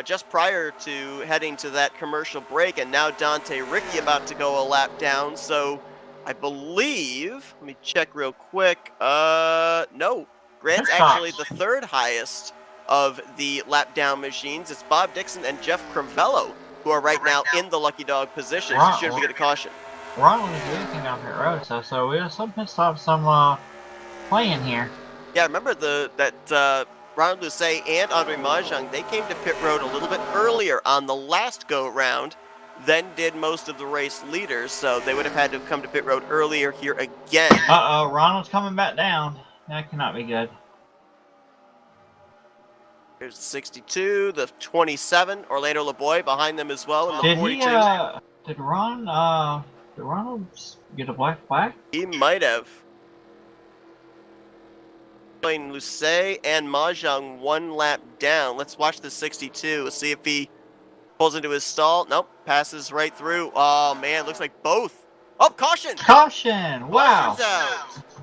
just prior to heading to that commercial break, and now Dante Ricky about to go a lap down. So I believe, let me check real quick. No, Grant's actually the third highest of the lap down machines. It's Bob Dixon and Jeff Crivello who are right now in the lucky dog position. So should we get a caution? Ronald is leading down pit road, so we have some pit stops, some playing here. Yeah, remember that Ronald Lucet and Andre Mahjong, they came to pit road a little bit earlier on the last go-round than did most of the race leaders, so they would have had to have come to pit road earlier here again. Uh-oh, Ronald's coming back down. That cannot be good. Here's the 62, the 27, Orlando LeBoy behind them as well in the 42. Did Ronald get a black flag? He might have. Lucet and Mahjong one lap down. Let's watch the 62. Let's see if he pulls into his stall. Nope, passes right through. Oh man, looks like both. Oh, caution! Caution! Wow.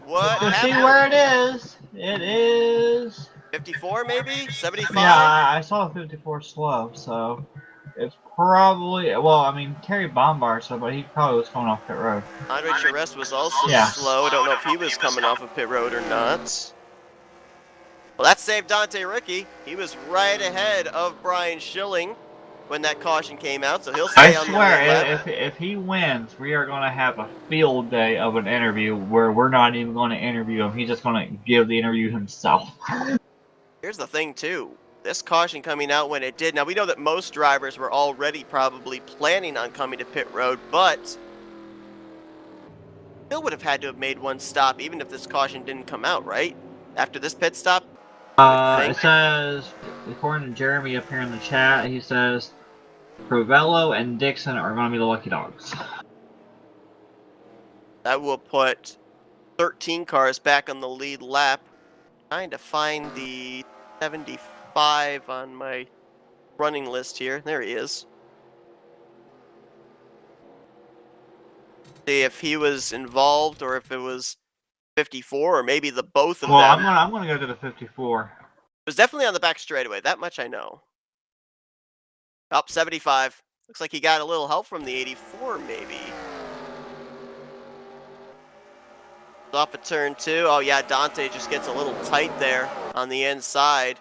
What Let's see happened? where it is. It is 54 maybe? 75? Yeah, I saw 54 slow, so it's probably, well, I mean, Terry Bombard, but he probably was coming off pit road. Andre Charest was also slow. I don't know if he was coming off of pit road or not. Well, that saved Dante Ricky. He was right ahead of Brian Schilling when that caution came out, so he'll stay on the lap. If he wins, we are going to have a field day of an interview where we're not even going to interview him. He's just going to give the interview himself. Here's the thing, too. This caution coming out when it did. Now, we know that most drivers were already probably planning on coming to pit road, but still would have had to have made one stop even if this caution didn't come out, right? After this pit stop? It says, according to Jeremy up here in the chat, he says Crivello and Dixon are going to be the lucky dogs. That will put 13 cars back on the lead lap. Trying to find the 75 on my running list here. There he is. See if he was involved or if it was 54 or maybe the both of them. I'm gonna go to the 54. It was definitely on the back straightaway. That much I know. Up 75. Looks like he got a little help from the 84 maybe. Off of turn 2. Oh yeah, Dante just gets a little tight there on the inside.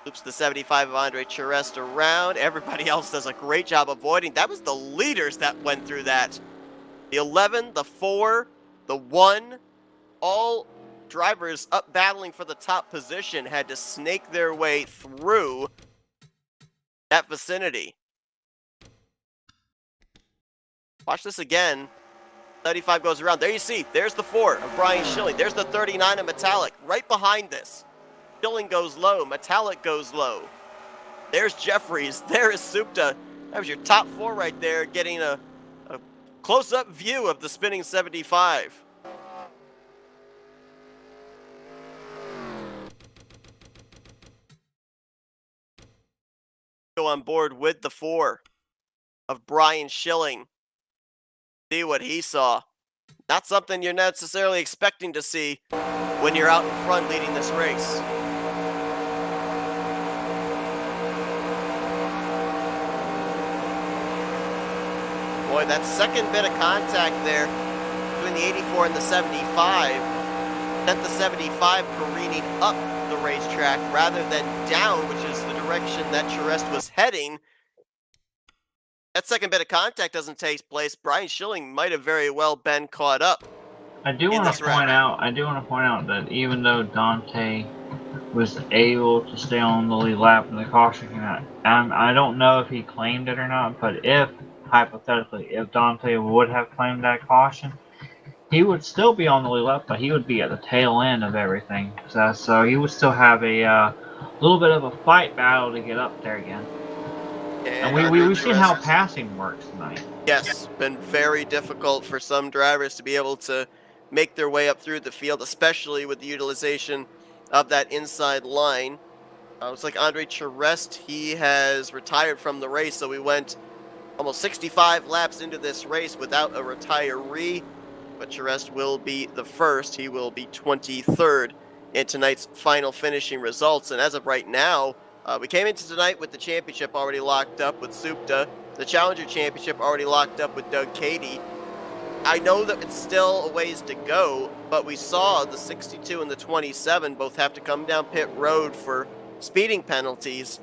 Loops the 75 of Andre Charest around. Everybody else does a great job avoiding. That was the leaders that went through that. The 11, the 4, the 1, all drivers up battling for the top position had to snake their way through that vicinity. Watch this again. 35 goes around. There you see. There's the 4 of Brian Schilling. There's the 39 of Metallic right behind this. Schilling goes low. Metallic goes low. There's Jeffries. There is Supta. That was your top 4 right there, getting a close-up view of the spinning 75. Go on board with the 4 of Brian Schilling. See what he saw. Not something you're necessarily expecting to see when you're out in front leading this race. Boy, that second bit of contact there between the 84 and the 75 sent the 75 careening up the racetrack rather than down, which is the direction that Charest was heading. That second bit of contact doesn't take place. Brian Schilling might have very well been caught up. I do want to point out that even though Dante was able to stay on the lead lap in the caution came out. I don't know if he claimed it or not, but if, hypothetically, if Dante would have claimed that caution, he would still be on the lead lap, but he would be at the tail end of everything. So he would still have a little bit of a fight battle to get up there again. And we've seen how passing works tonight. Yes, been very difficult for some drivers to be able to make their way up through the field, especially with the utilization of that inside line. It's like Andre Charest, he has retired from the race, so we went almost 65 laps into this race without a retiree, but Charest will be the first. He will be 23rd in tonight's final finishing results, and as of right now, we came into tonight with the championship already locked up with Supta, the Challenger Championship already locked up with Doug Cady. I know that it's still a ways to go, but we saw the 62 and the 27 both have to come down pit road for speeding penalties.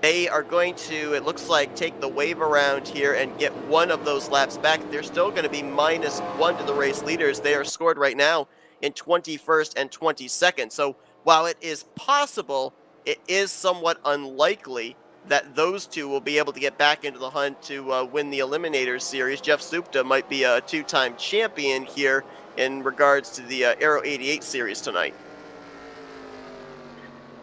They are going to, it looks like, take the wave around here and get one of those laps back. They're still going to be -1 to the race leaders. They are scored right now in 21st and 22nd. So while it is possible, it is somewhat unlikely that those two will be able to get back into the hunt to win the Eliminators Series. Jeff Supta might be a two-time champion here in regards to the Aero 88 Series tonight.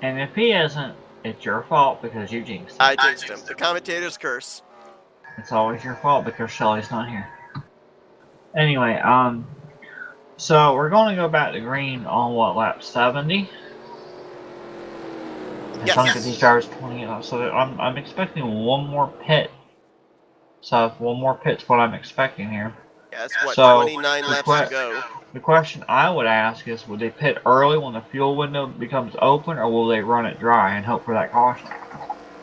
And if he isn't, it's your fault because you jinxed him. I jinxed him. The commentator's curse. It's always your fault because Shelly's not here. Anyway, so we're going to go back to green on what, lap 70? Yes. Trying to get these drivers 20. So I'm expecting one more pit. So if one more pit's what I'm expecting here. Yeah, that's what, so 29 laps to go. The question I would ask is, would they pit early when the fuel window becomes open, or will they run it dry and hope for that caution?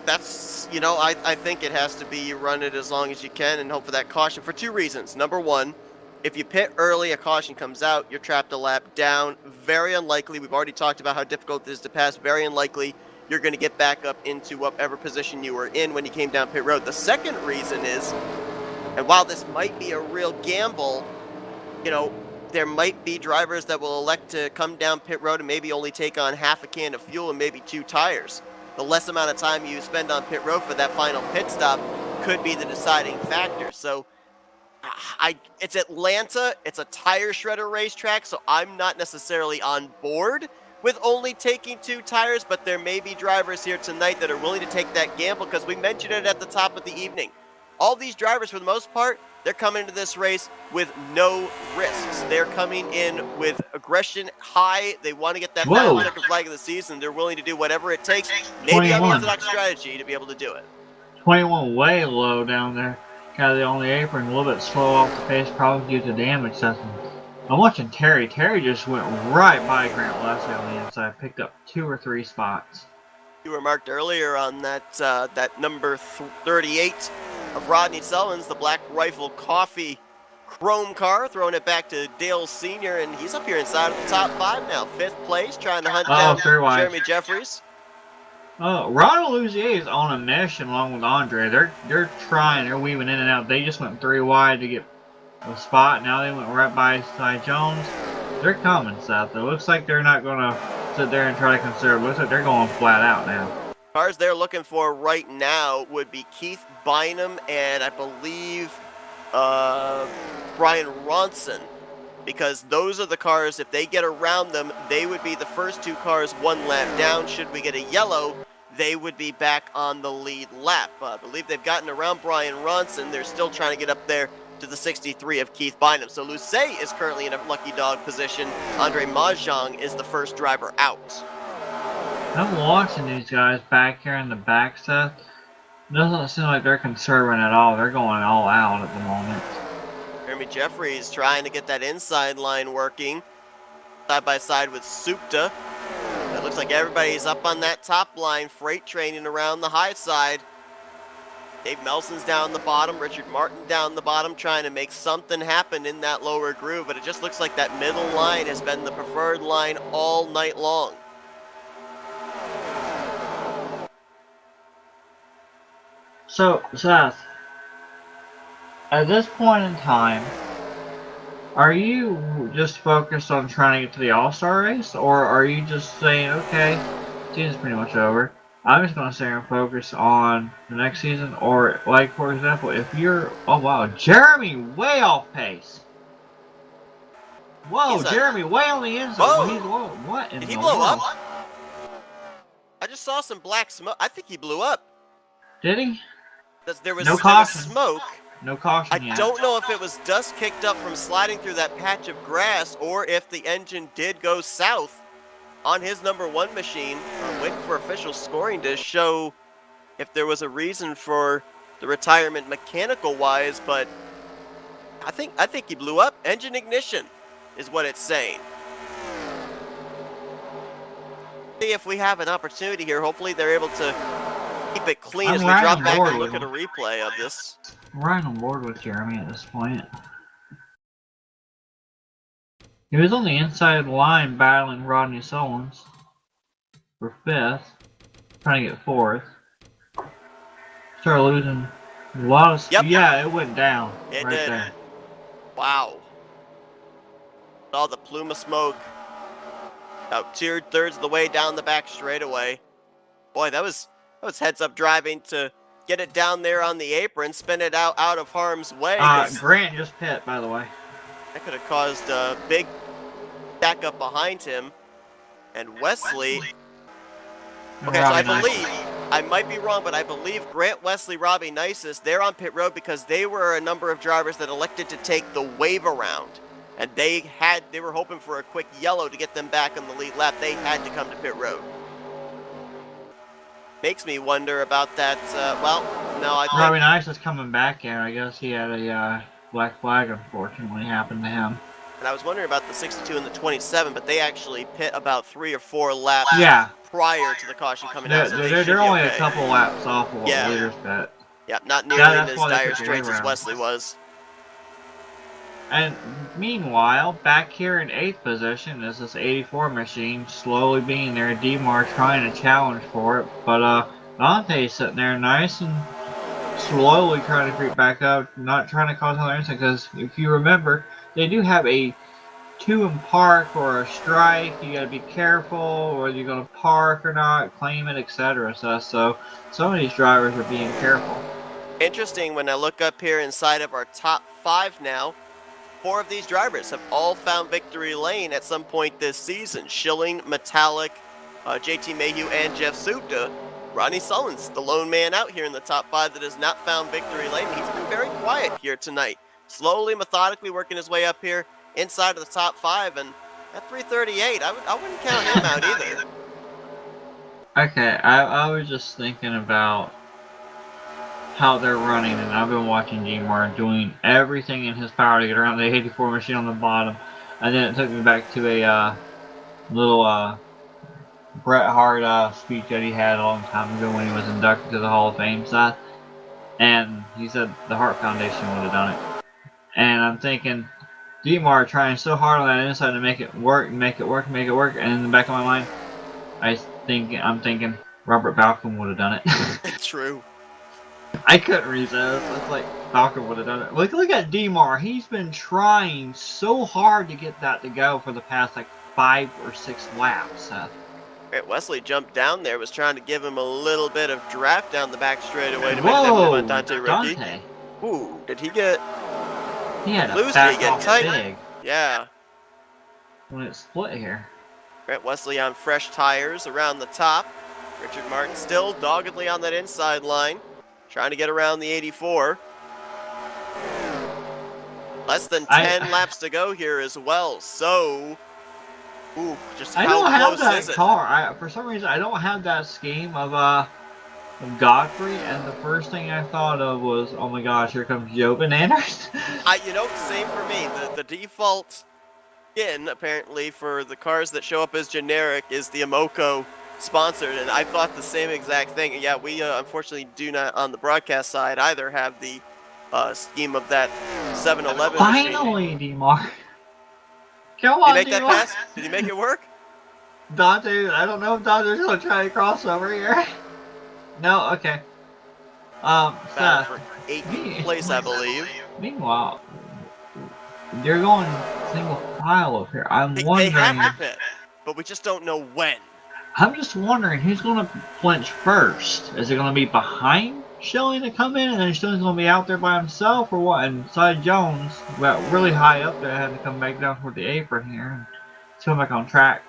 That's, you know, I think it has to be you run it as long as you can and hope for that caution for two reasons. Number one, if you pit early, a caution comes out, you're trapped a lap down. Very unlikely, we've already talked about how difficult it is to pass, very unlikely you're going to get back up into whatever position you were in when you came down pit road. The second reason is, and while this might be a real gamble, you know, there might be drivers that will elect to come down pit road and maybe only take on half a can of fuel and maybe 2 tires. The less amount of time you spend on pit road for that final pit stop could be the deciding factor. So it's Atlanta, it's a tire shredder racetrack, so I'm not necessarily on board with only taking 2 tires, but there may be drivers here tonight that are willing to take that gamble because we mentioned it at the top of the evening. All these drivers, for the most part, they're coming into this race with no risks. They're coming in with aggression high. They want to get that final checker flag of the season. They're willing to do whatever it takes, maybe unorthodox strategy, to be able to do it. 21 way low down there. Kind of on the apron, a little bit slow off the pace, probably due to damage system. I'm watching Terry. Terry just went right by Grant Leslie on the inside, picked up 2 or 3 spots. You remarked earlier on that that number 38 of Rodney Sullivan's, the Black Rifle Coffee Chrome car, throwing it back to Dale Sr., and he's up here inside of the top 5 now. 5th place, trying to hunt down Jeremy Jeffries. Ronald Luzier is on a mission along with Andre. They're trying, they're weaving in and out. They just went 3 wide to get a spot. Now they went right by Cy Jones. They're coming, Seth. It looks like they're not going to sit there and try to conserve. It looks like they're going flat out now. Cars they're looking for right now would be Keith Bynum and I believe Brian Ronson, because those are the cars, if they get around them, they would be the first 2 cars 1 lap down. Should we get a yellow, they would be back on the lead lap. I believe they've gotten around Brian Ronson. They're still trying to get up there to the 63 of Keith Bynum. So Lucet is currently in a lucky dog position. Andre Mahjong is the first driver out. I'm watching these guys back here in the back, Seth. Doesn't seem like they're conserving at all. They're going all out at the moment. Jeremy Jeffries trying to get that inside line working. Side by side with Supta. It looks like everybody's up on that top line, freight training around the high side. Dave Melson's down the bottom, Richard Martin down the bottom, trying to make something happen in that lower groove, but it just looks like that middle line has been the preferred line all night long. So, Seth, at this point in time, are you just focused on trying to get to the All-Star race, or are you just saying, okay, season's pretty much over. I'm just gonna stay and focus on the next season, or like for example, if you're oh wow, Jeremy way off pace. Whoa, Jeremy way on the inside. Whoa! He's low. What in Did he the blow world? up? I just saw some black smoke. I think he blew up. Did he? There was No caution. smoke. No caution I yet. don't know if it was dust kicked up from sliding through that patch of grass or if the engine did go south on his number 1 machine. I'm waiting for official scoring to show if there was a reason for the retirement mechanical-wise, but I think he blew up. Engine ignition is what it's saying. See if we have an opportunity here. Hopefully they're able to keep it clean as we drop back and look at a replay of this. I'm right on board with Jeremy at this point. He was on the inside line battling Rodney Solons for 5th, trying to get 4th. Started losing a lot of speed. Yeah, it went down. It right did. There. Wow. Saw the plume of smoke. About 2/3 of the way down the back straightaway. Boy, that was heads up driving to get it down there on the apron, spin it out of harm's way. Grant just pit, by the way. That could have caused a big backup behind him. And Wesley. Okay, so I believe, I might be wrong, but I believe Grant, Wesley, Robbie Nisus, they're on pit road because they were a number of drivers that elected to take the wave around. And they were hoping for a quick yellow to get them back on the lead lap. They had to come to pit road. Makes me wonder about that. Well, no, I think Robbie Nice is coming back here. I guess he had a black flag, unfortunately, happened to him. And I was wondering about the 62 and the 27, but they actually pit about 3 or 4 laps prior to the caution coming out. So they're only a couple laps off of what leaders pit. Yeah, not nearly as dire straits as Wesley was. And meanwhile, back here in 8th position is this 84 machine slowly being there. DMAR trying to challenge for it, but Dante's sitting there nice and slowly trying to creep back up, not trying to cause another incident, because if you remember, they do have a 2 in park or a strike. You got to be careful whether you're going to park or not, claim it, etc. So some of these drivers are being careful. Interesting, when I look up here inside of our top 5 now, 4 of these drivers have all found victory lane at some point this season. Schilling, Metallic, JT Mayhew, and Jeff Supta. Ronnie Sullins, the lone man out here in the top 5 that has not found victory lane. He's been very quiet here tonight. Slowly, methodically working his way up here inside of the top 5. And at 338, I wouldn't count him out either. Okay, I was just thinking about how they're running, and I've been watching DMAR doing everything in his power to get around the 84 machine on the bottom, and then it took me back to a little Bret Hart speech that he had a long time ago when he was inducted to the Hall of Fame, Seth, and he said the Hart Foundation would have done it. And I'm thinking, DMAR trying so hard on that inside to make it work, and in the back of my mind, I'm thinking Robert Balcom would have done it. It's true. I couldn't resist. It's like Falcon would have done it. Look at DMAR. He's been trying so hard to get that to go for the past like 5 or 6 laps. Seth. Right, Wesley jumped down there, was trying to give him a little bit of draft down the back straightaway to make that move on Dante Rookie. Ooh, did he get loose? Did he get tight? Big yeah. When it split here. Right, Wesley on fresh tires around the top. Richard Martin still doggedly on that inside line. Trying to get around the 84. Less than 10 laps to go here as well. So, just how close is it? For some reason, I don't have that scheme of Godfrey, and the first thing I thought of was, oh my gosh, here comes Joe Bananas. Same for me. The default skin, apparently, for the cars that show up as generic is the Amoco sponsored, and I thought the same exact thing. Yeah, we unfortunately do not on the broadcast side either have the scheme of that 7-Eleven machine. Finally, DMAR. Come on, Did he make that pass? Did he make it work? Dante, I don't know if Dante's gonna try to cross over here. No, okay. Seth, for 8th place, I believe. Meanwhile, they're going single file up here. I'm wondering. They have to pit, but we just don't know when. I'm just wondering who's going to flinch first. Is it going to be behind Schilling to come in, and then Schilling's going to be out there by himself, or what? And Side Jones, well, really high up there, had to come back down toward the apron here and come back on track.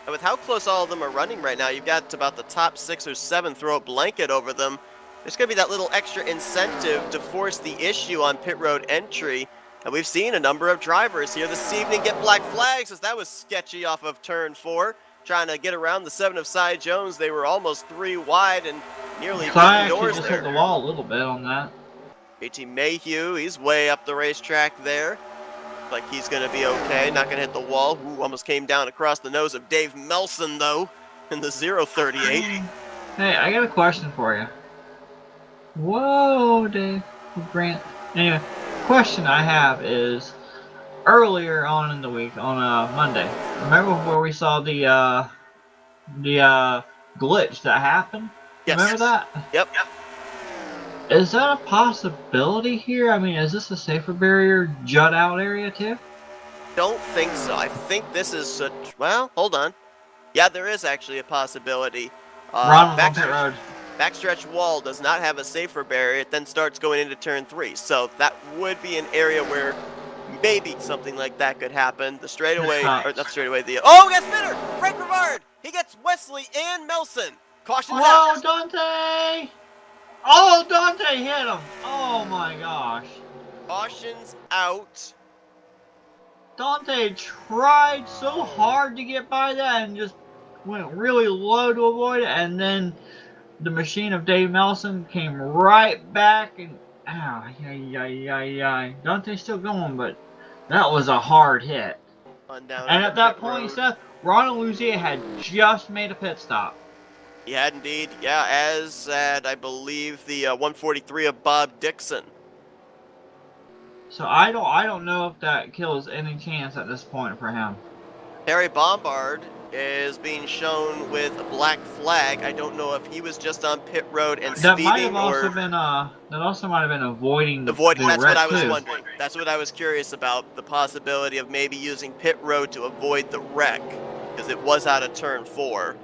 And with how close all of them are running right now, you've got about the top 6 or 7 throw a blanket over them. There's going to be that little extra incentive to force the issue on pit road entry. And we've seen a number of drivers here this evening get black flags, as that was sketchy off of turn 4. Trying to get around the 7 of Cy Jones. They were almost 3 wide and nearly Cy beating doors just there. hit the wall a little bit on that. JT Mayhew, he's way up the racetrack there. Like he's going to be okay, not going to hit the wall. Ooh, almost came down across the nose of Dave Melson, though, in the 038. Hey, I got a question for you. Whoa, Dave Grant. Anyway, question I have is, earlier on in the week, on Monday, remember where we saw the glitch that happened? Yes. Remember that? Yep. Is that a possibility here? I mean, is this a safer barrier jut out area too? Don't think so. I think this is such. Well, hold on. Yeah, there is actually a possibility. Ronald on pit road. Backstretch wall does not have a safer barrier. It then starts going into turn 3. So that would be an area where maybe something like that could happen. The straightaway, or not straightaway, oh, we got spinner! Frank Rivard! He gets Wesley and Melson. Caution's out. Oh, Dante! Oh, Dante hit him! Oh my gosh. Caution's out. Dante tried so hard to get by that and just went really low to avoid it, and then the machine of Dave Melson came right back and Dante's still going, but that was a hard hit. And at that point, Seth, Ronald Luzier had just made a pit stop. He had indeed, yeah, as at, I believe, the 143 of Bob Dixon. So I don't know if that kills any chance at this point for him. Terry Bombard is being shown with a black flag. I don't know if he was just on pit road and that speeding, might have also been that also might have been avoiding the that's what I was too. wondering. That's what I was curious about, the possibility of maybe using pit road to avoid the wreck, because it was out of turn 4.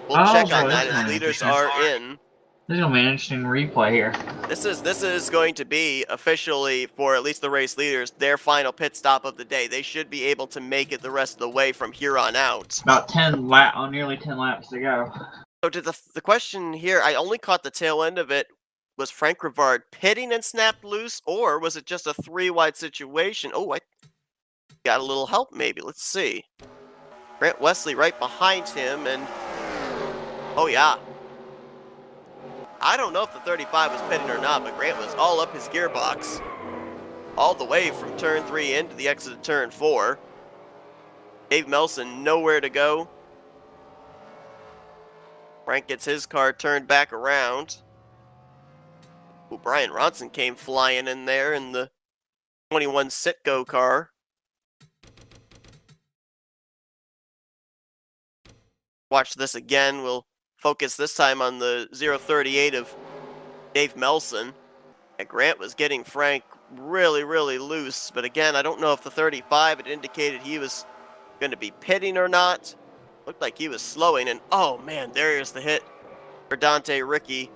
We'll check on that as leaders are in. This is going to be an interesting replay here. This is going to be officially, for at least the race leaders, their final pit stop of the day. They should be able to make it the rest of the way from here on out. About nearly 10 laps to go. So to the question here, I only caught the tail end of it. Was Frank Rivard pitting and snapped loose, or was it just a 3-wide situation? Oh, I got a little help maybe. Let's see. Grant Wesley right behind him, and oh yeah. I don't know if the 35 was pitting or not, but Grant was all up his gearbox. All the way from turn 3 into the exit of turn 4. Dave Melson nowhere to go. Frank gets his car turned back around. Ooh, Brian Ronson came flying in there in the 21 Citgo car. Watch this again. We'll focus this time on the 038 of Dave Melson. And Grant was getting Frank really, really loose. But again, I don't know if the 35 had indicated he was going to be pitting or not. Looked like he was slowing. And oh man, there's the hit for Dante Ricky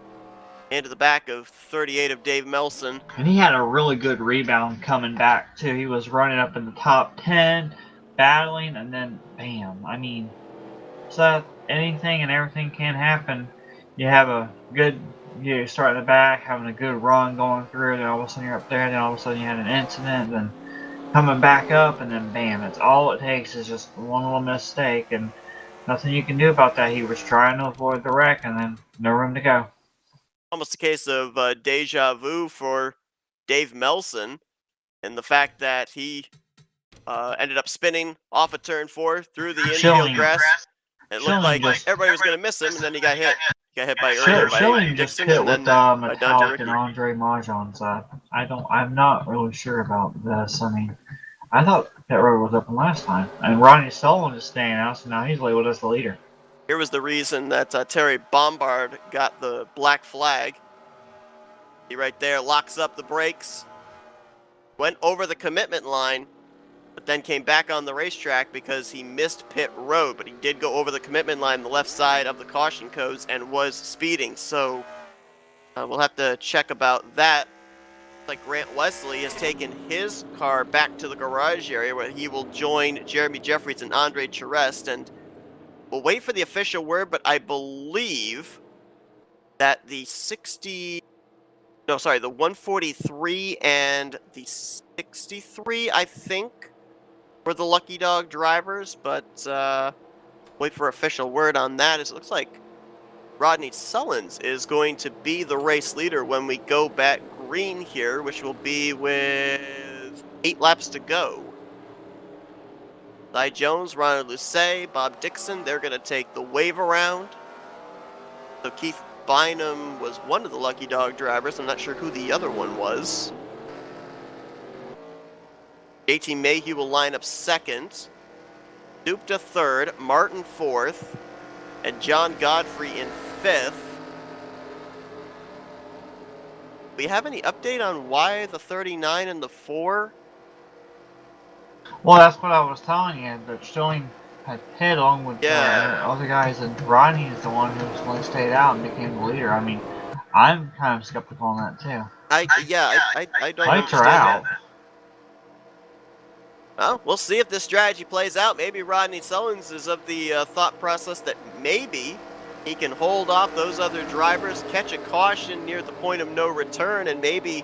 into the back of 38 of Dave Melson. And he had a really good rebound coming back too. He was running up in the top 10, battling, and then bam. I mean, Seth, anything and everything can happen. You have a good, you start in the back, having a good run going through, then all of a sudden you're up there, then all of a sudden you had an incident, then coming back up, and then bam, it's all it takes is just one little mistake, and nothing you can do about that. He was trying to avoid the wreck, and then no room to go. Almost a case of deja vu for Dave Melson, and the fact that he ended up spinning off of turn 4 through the infield grass. It looked like everybody was going to miss him, and then he got hit. He got hit by Dixon and then by Dante Ricky. And Andre Marjan's. I'm not really sure about this. I mean, I thought pit road was open last time, and Ronnie Sullivan is staying out, so now he's labeled as the leader. Here was the reason that Terry Bombard got the black flag. He right there locks up the brakes, went over the commitment line, but then came back on the racetrack because he missed pit road, but he did go over the commitment line on the left side of the caution codes and was speeding. So we'll have to check about that. Like Grant Wesley has taken his car back to the garage area where he will join Jeremy Jeffries and Andre Charest, and we'll wait for the official word, but I believe that the 143 and the 63, I think, were the Lucky Dog drivers, but wait for official word on that. As it looks like Rodney Sullins is going to be the race leader when we go back green here, which will be with 8 laps to go. Cy Jones, Ronald Lucet, Bob Dixon, they're going to take the wave around. So Keith Bynum was one of the Lucky Dog drivers. I'm not sure who the other one was. JT Mayhew will line up second. Dupta third, Martin fourth, and John Godfrey in fifth. We have any update on why the 39 and the 4? Well, that's what I was telling you, that Stilling had hit along with other guys, and Rodney is the one who stayed out and became the leader. I mean, I'm kind of skeptical on that too. I don't Lights are understand out. that. Well, we'll see if this strategy plays out. Maybe Rodney Sullins is of the thought process that maybe he can hold off those other drivers, catch a caution near the point of no return, and maybe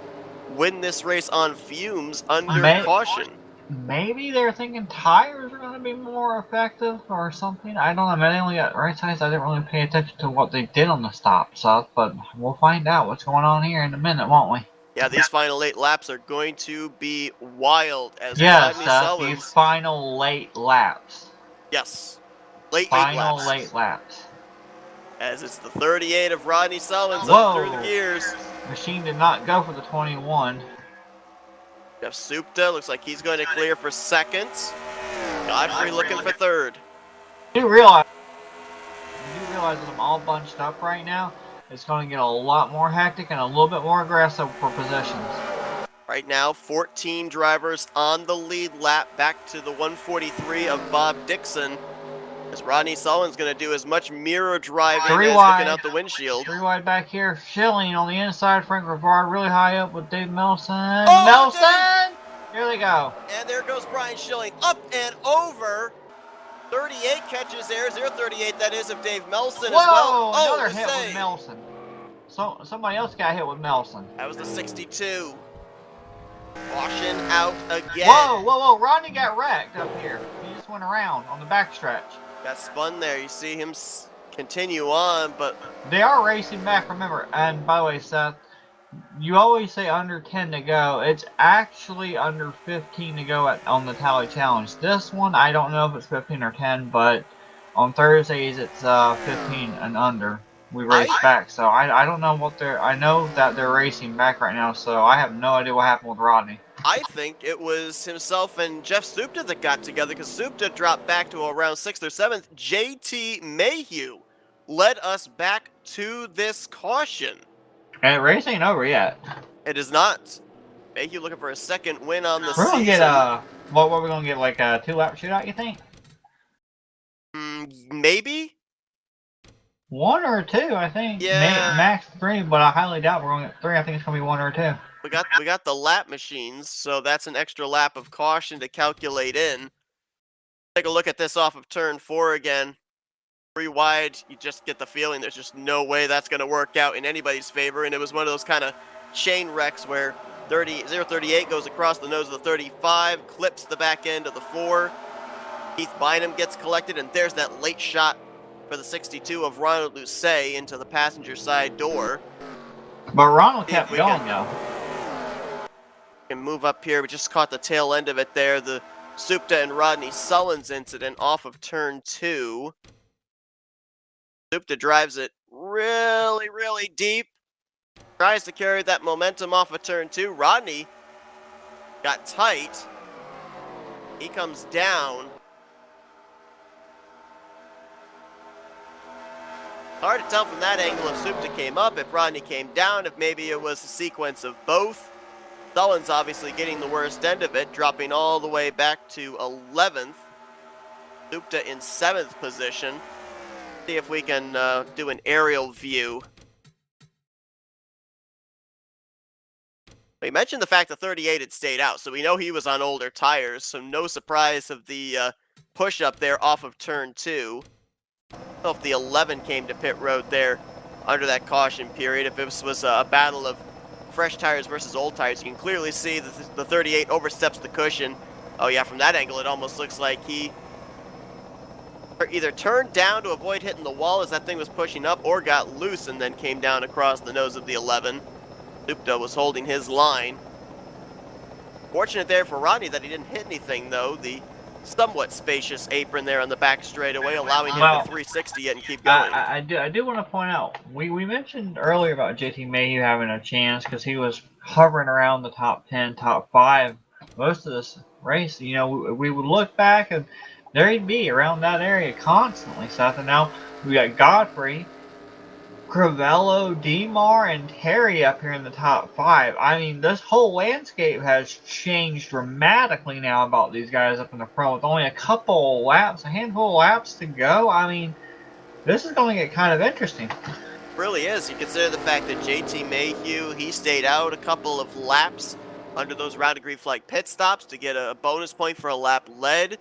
win this race on fumes under caution. Maybe they're thinking tires are going to be more effective or something. I don't know. They only got right sides. I didn't really pay attention to what they did on the stop stuff, but we'll find out what's going on here in a minute, won't we? Yeah, these final 8 laps are going to be wild as Rodney Sullins. These final late laps. Yes, late laps. As it's the 38 of Rodney Sullins up through the gears. Machine did not go for the 21. Jeff Supta looks like he's going to clear for second. Godfrey looking for third. You realize that I'm all bunched up right now? It's going to get a lot more hectic and a little bit more aggressive for positions. Right now, 14 drivers on the lead lap, back to the 143 of Bob Dixon. As Rodney Sullins going to do as much mirror driving as looking out the windshield. 3 wide back here. Schilling on the inside. Frank Rivard really high up with Dave Melson. Here they go. And there goes Brian Schilling up and over. 38 catches there. 038, that is, of Dave Melson as well. Another hit with Melson. So somebody else got hit with Melson. That was the 62. Caution out again. Whoa. Rodney got wrecked up here. He just went around on the backstretch. Got spun there. You see him continue on, but they are racing back, remember. And by the way, Seth, you always say under 10 to go. It's actually under 15 to go on the Tally Challenge. This one, I don't know if it's 15 or 10, but on Thursdays it's 15 and under. We race back, so I don't know what I know that they're racing back right now, so I have no idea what happened with Rodney. I think it was himself and Jeff Supta that got together, because Supta dropped back to around 6th or 7th. JT Mayhew led us back to this caution. And race ain't over yet. It is not. Mayhew looking for a second win on the season. We're going to get what we're going to get, like a 2-lap shootout, you think? Maybe? 1 or 2, I think. Yeah. Max 3, but I highly doubt we're going to get 3. I think it's going to be 1 or 2. We got the lap machines, so that's an extra lap of caution to calculate in. Take a look at this off of turn 4 again. 3 wide, you just get the feeling there's just no way that's going to work out in anybody's favor, and it was one of those kind of chain wrecks where 038 goes across the nose of the 35, clips the back end of the 4. Keith Bynum gets collected, and there's that late shot for the 62 of Ronald Lucet into the passenger side door. But Ronald kept going, though. Can move up here. We just caught the tail end of it there. The Supta and Rodney Sullins incident off of turn 2. Supta drives it really, really deep. Tries to carry that momentum off of turn 2. Rodney got tight. He comes down. Hard to tell from that angle if Supta came up, if Rodney came down, if maybe it was a sequence of both. Sullins obviously getting the worst end of it, dropping all the way back to 11th. Supta in 7th position. See if we can do an aerial view. We mentioned the fact that 38 had stayed out, so we know he was on older tires, so no surprise of the push up there off of turn 2. I don't know if the 11 came to pit road there under that caution period. If this was a battle of fresh tires versus old tires, you can clearly see that the 38 oversteps the cushion. Oh yeah, from that angle it almost looks like he either turned down to avoid hitting the wall as that thing was pushing up, or got loose and then came down across the nose of the 11. Supta was holding his line. Fortunate there for Rodney that he didn't hit anything, though. The somewhat spacious apron there on the back straightaway, allowing him to 360 it and keep going. I do want to point out, we mentioned earlier about JT Mayhew having a chance because he was hovering around the top 10, top 5 most of this race. You know, we would look back and there he'd be around that area constantly, Seth. And now we got Godfrey, Crivello, Demar, and Terry up here in the top 5. I mean, this whole landscape has changed dramatically now about these guys up in the front with only a couple laps, a handful of laps to go. I mean, this is going to get kind of interesting. It really is. You consider the fact that JT Mayhew, he stayed out a couple of laps under those round of green flag pit stops to get a bonus point for a lap led.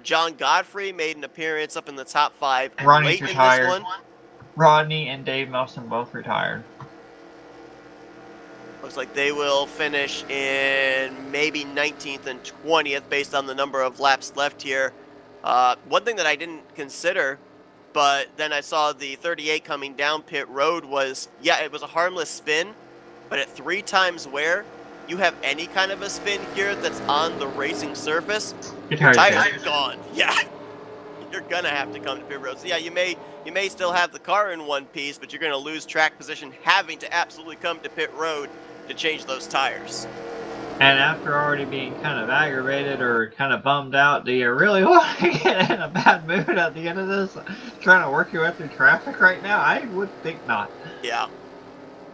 John Godfrey made an appearance up in the top 5 Ronnie's late retired. in this one. Rodney and Dave Melson both retired. Looks like they will finish in maybe 19th and 20th based on the number of laps left here. One thing that I didn't consider, but then I saw the 38 coming down pit road was, yeah, it was a harmless spin, but at 3 times wear, you have any kind of a spin here that's on the racing surface, your tires are gone. Yeah. You're gonna have to come to pit road. So yeah, you may still have the car in one piece, but you're gonna lose track position having to absolutely come to pit road to change those tires. And after already being kind of aggravated or kind of bummed out, do you really want to get in a bad mood at the end of this? Trying to work your way through traffic right now? I would think not. Yeah.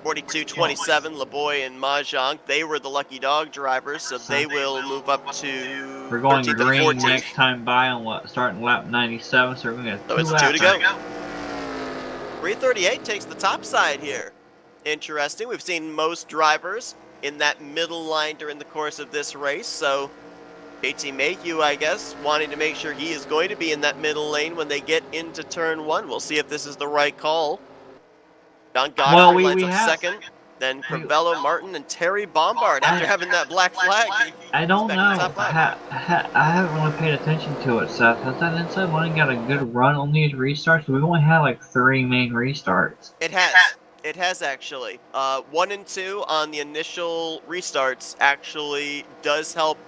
42-27, LeBoy and Mahjong, they were the lucky dog drivers, so they will move up to We're going 13th green and 14th. next time by on starting lap 97, so we're going to get 2 So it's laps. 2 to go. 338 takes the top side here. Interesting. We've seen most drivers in that middle line during the course of this race, so JT Mayhew, I guess, wanting to make sure he is going to be in that middle lane when they get into turn 1. We'll see if this is the right call. John Godfrey lines up second, then Crivello, Martin, and Terry Bombard after having that black flag. I don't know. I haven't really paid attention to it, Seth. Has that inside line got a good run on these restarts? We've only had like 3 main restarts. It has. It has actually. 1 and 2 on the initial restarts actually does help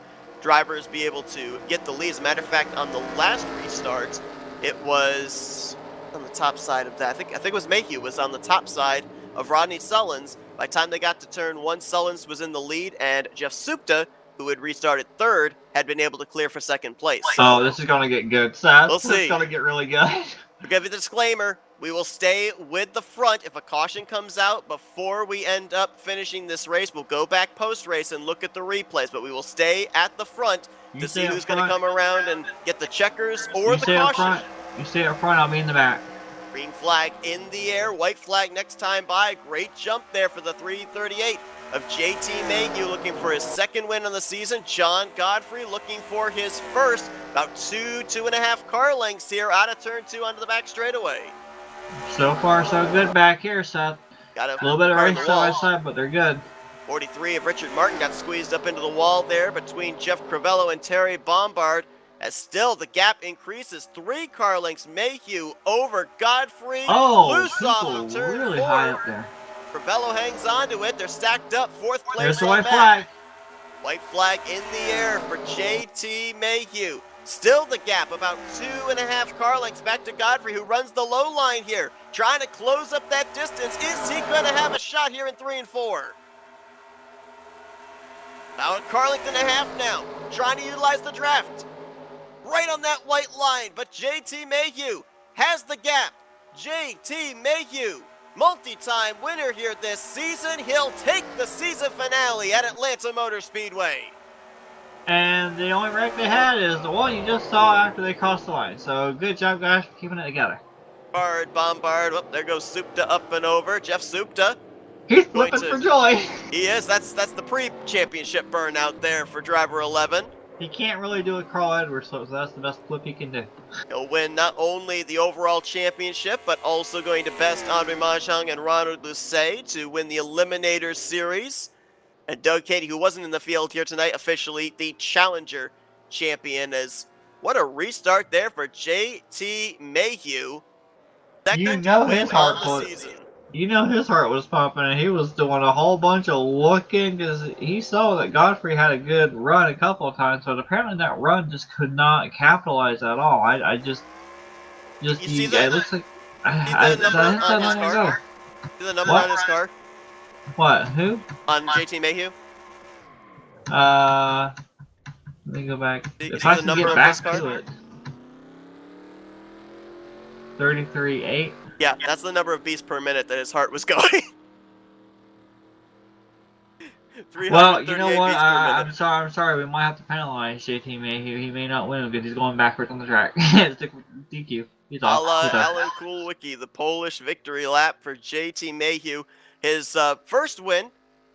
drivers be able to get the lead. As a matter of fact, on the last restart, it was on the top side of that. I think it was Mayhew was on the top side of Rodney Sullins. By the time they got to turn 1, Sullins was in the lead, and Jeff Supta, who had restarted 3rd, had been able to clear for 2nd place. Oh, this is going to get good, Seth. We'll see. This is going to get really good. We'll give you the disclaimer. We will stay with the front. If a caution comes out before we end up finishing this race, we'll go back post-race and look at the replays, but we will stay at the front to see who's going to come around and get the checkers or the caution. You stay up front, I'll be in the back. Green flag in the air, white flag next time by. Great jump there for the 338 of JT Mayhew, looking for his 2nd win on the season. John Godfrey looking for his 1st. About 2.5 car lengths here out of turn 2 onto the back straightaway. So far, so good back here, Seth. Got a little bit of race side by side, but they're good. 43 of Richard Martin got squeezed up into the wall there between Jeff Crivello and Terry Bombard. As still the gap increases, 3 car lengths. Mayhew over Godfrey. Loose off of turn really 4. high up there. Crivello hangs on to it. They're stacked up. 4th place. There's the white flag. White flag in the air for JT Mayhew. Still the gap, about 2.5 car lengths back to Godfrey, who runs the low line here, trying to close up that distance. Is he going to have a shot here in 3 and 4? About a car length and a half now, trying to utilize the draft. Right on that white line, but JT Mayhew has the gap. JT Mayhew multi-time winner here this season. He'll take the season finale at Atlanta Motor Speedway. And the only wreck they had is the one you just saw after they crossed the line. So good job, guys, for keeping it together. Bombard. Oh, there goes Supta up and over. Jeff Supta. He's flipping for joy. He is. That's the pre-championship burnout there for driver 11. He can't really do a Carl Edwards, so that's the best flip he can do. He'll win not only the overall championship, but also going to best Andre Mahjong and Ronald Lucet to win the Eliminator Series. And Doug Katie, who wasn't in the field here tonight, officially the Challenger champion. As what a restart there for JT Mayhew. You know his heart was pumping, and he was doing a whole bunch of looking because he saw that Godfrey had a good run a couple of times, but apparently that run just could not capitalize at all. I just you see that? It looks like See the number on his car? What? Who? On JT Mayhew? Let me go back. If I can get back to it. 33.8. Yeah, that's the number of beats per minute that his heart was going. Well, you know what? I'm sorry. We might have to penalize JT Mayhew. He may not win because he's going backwards on the track. DQ. He's off. Alan Kulwicki, the Polish victory lap for JT Mayhew. His first win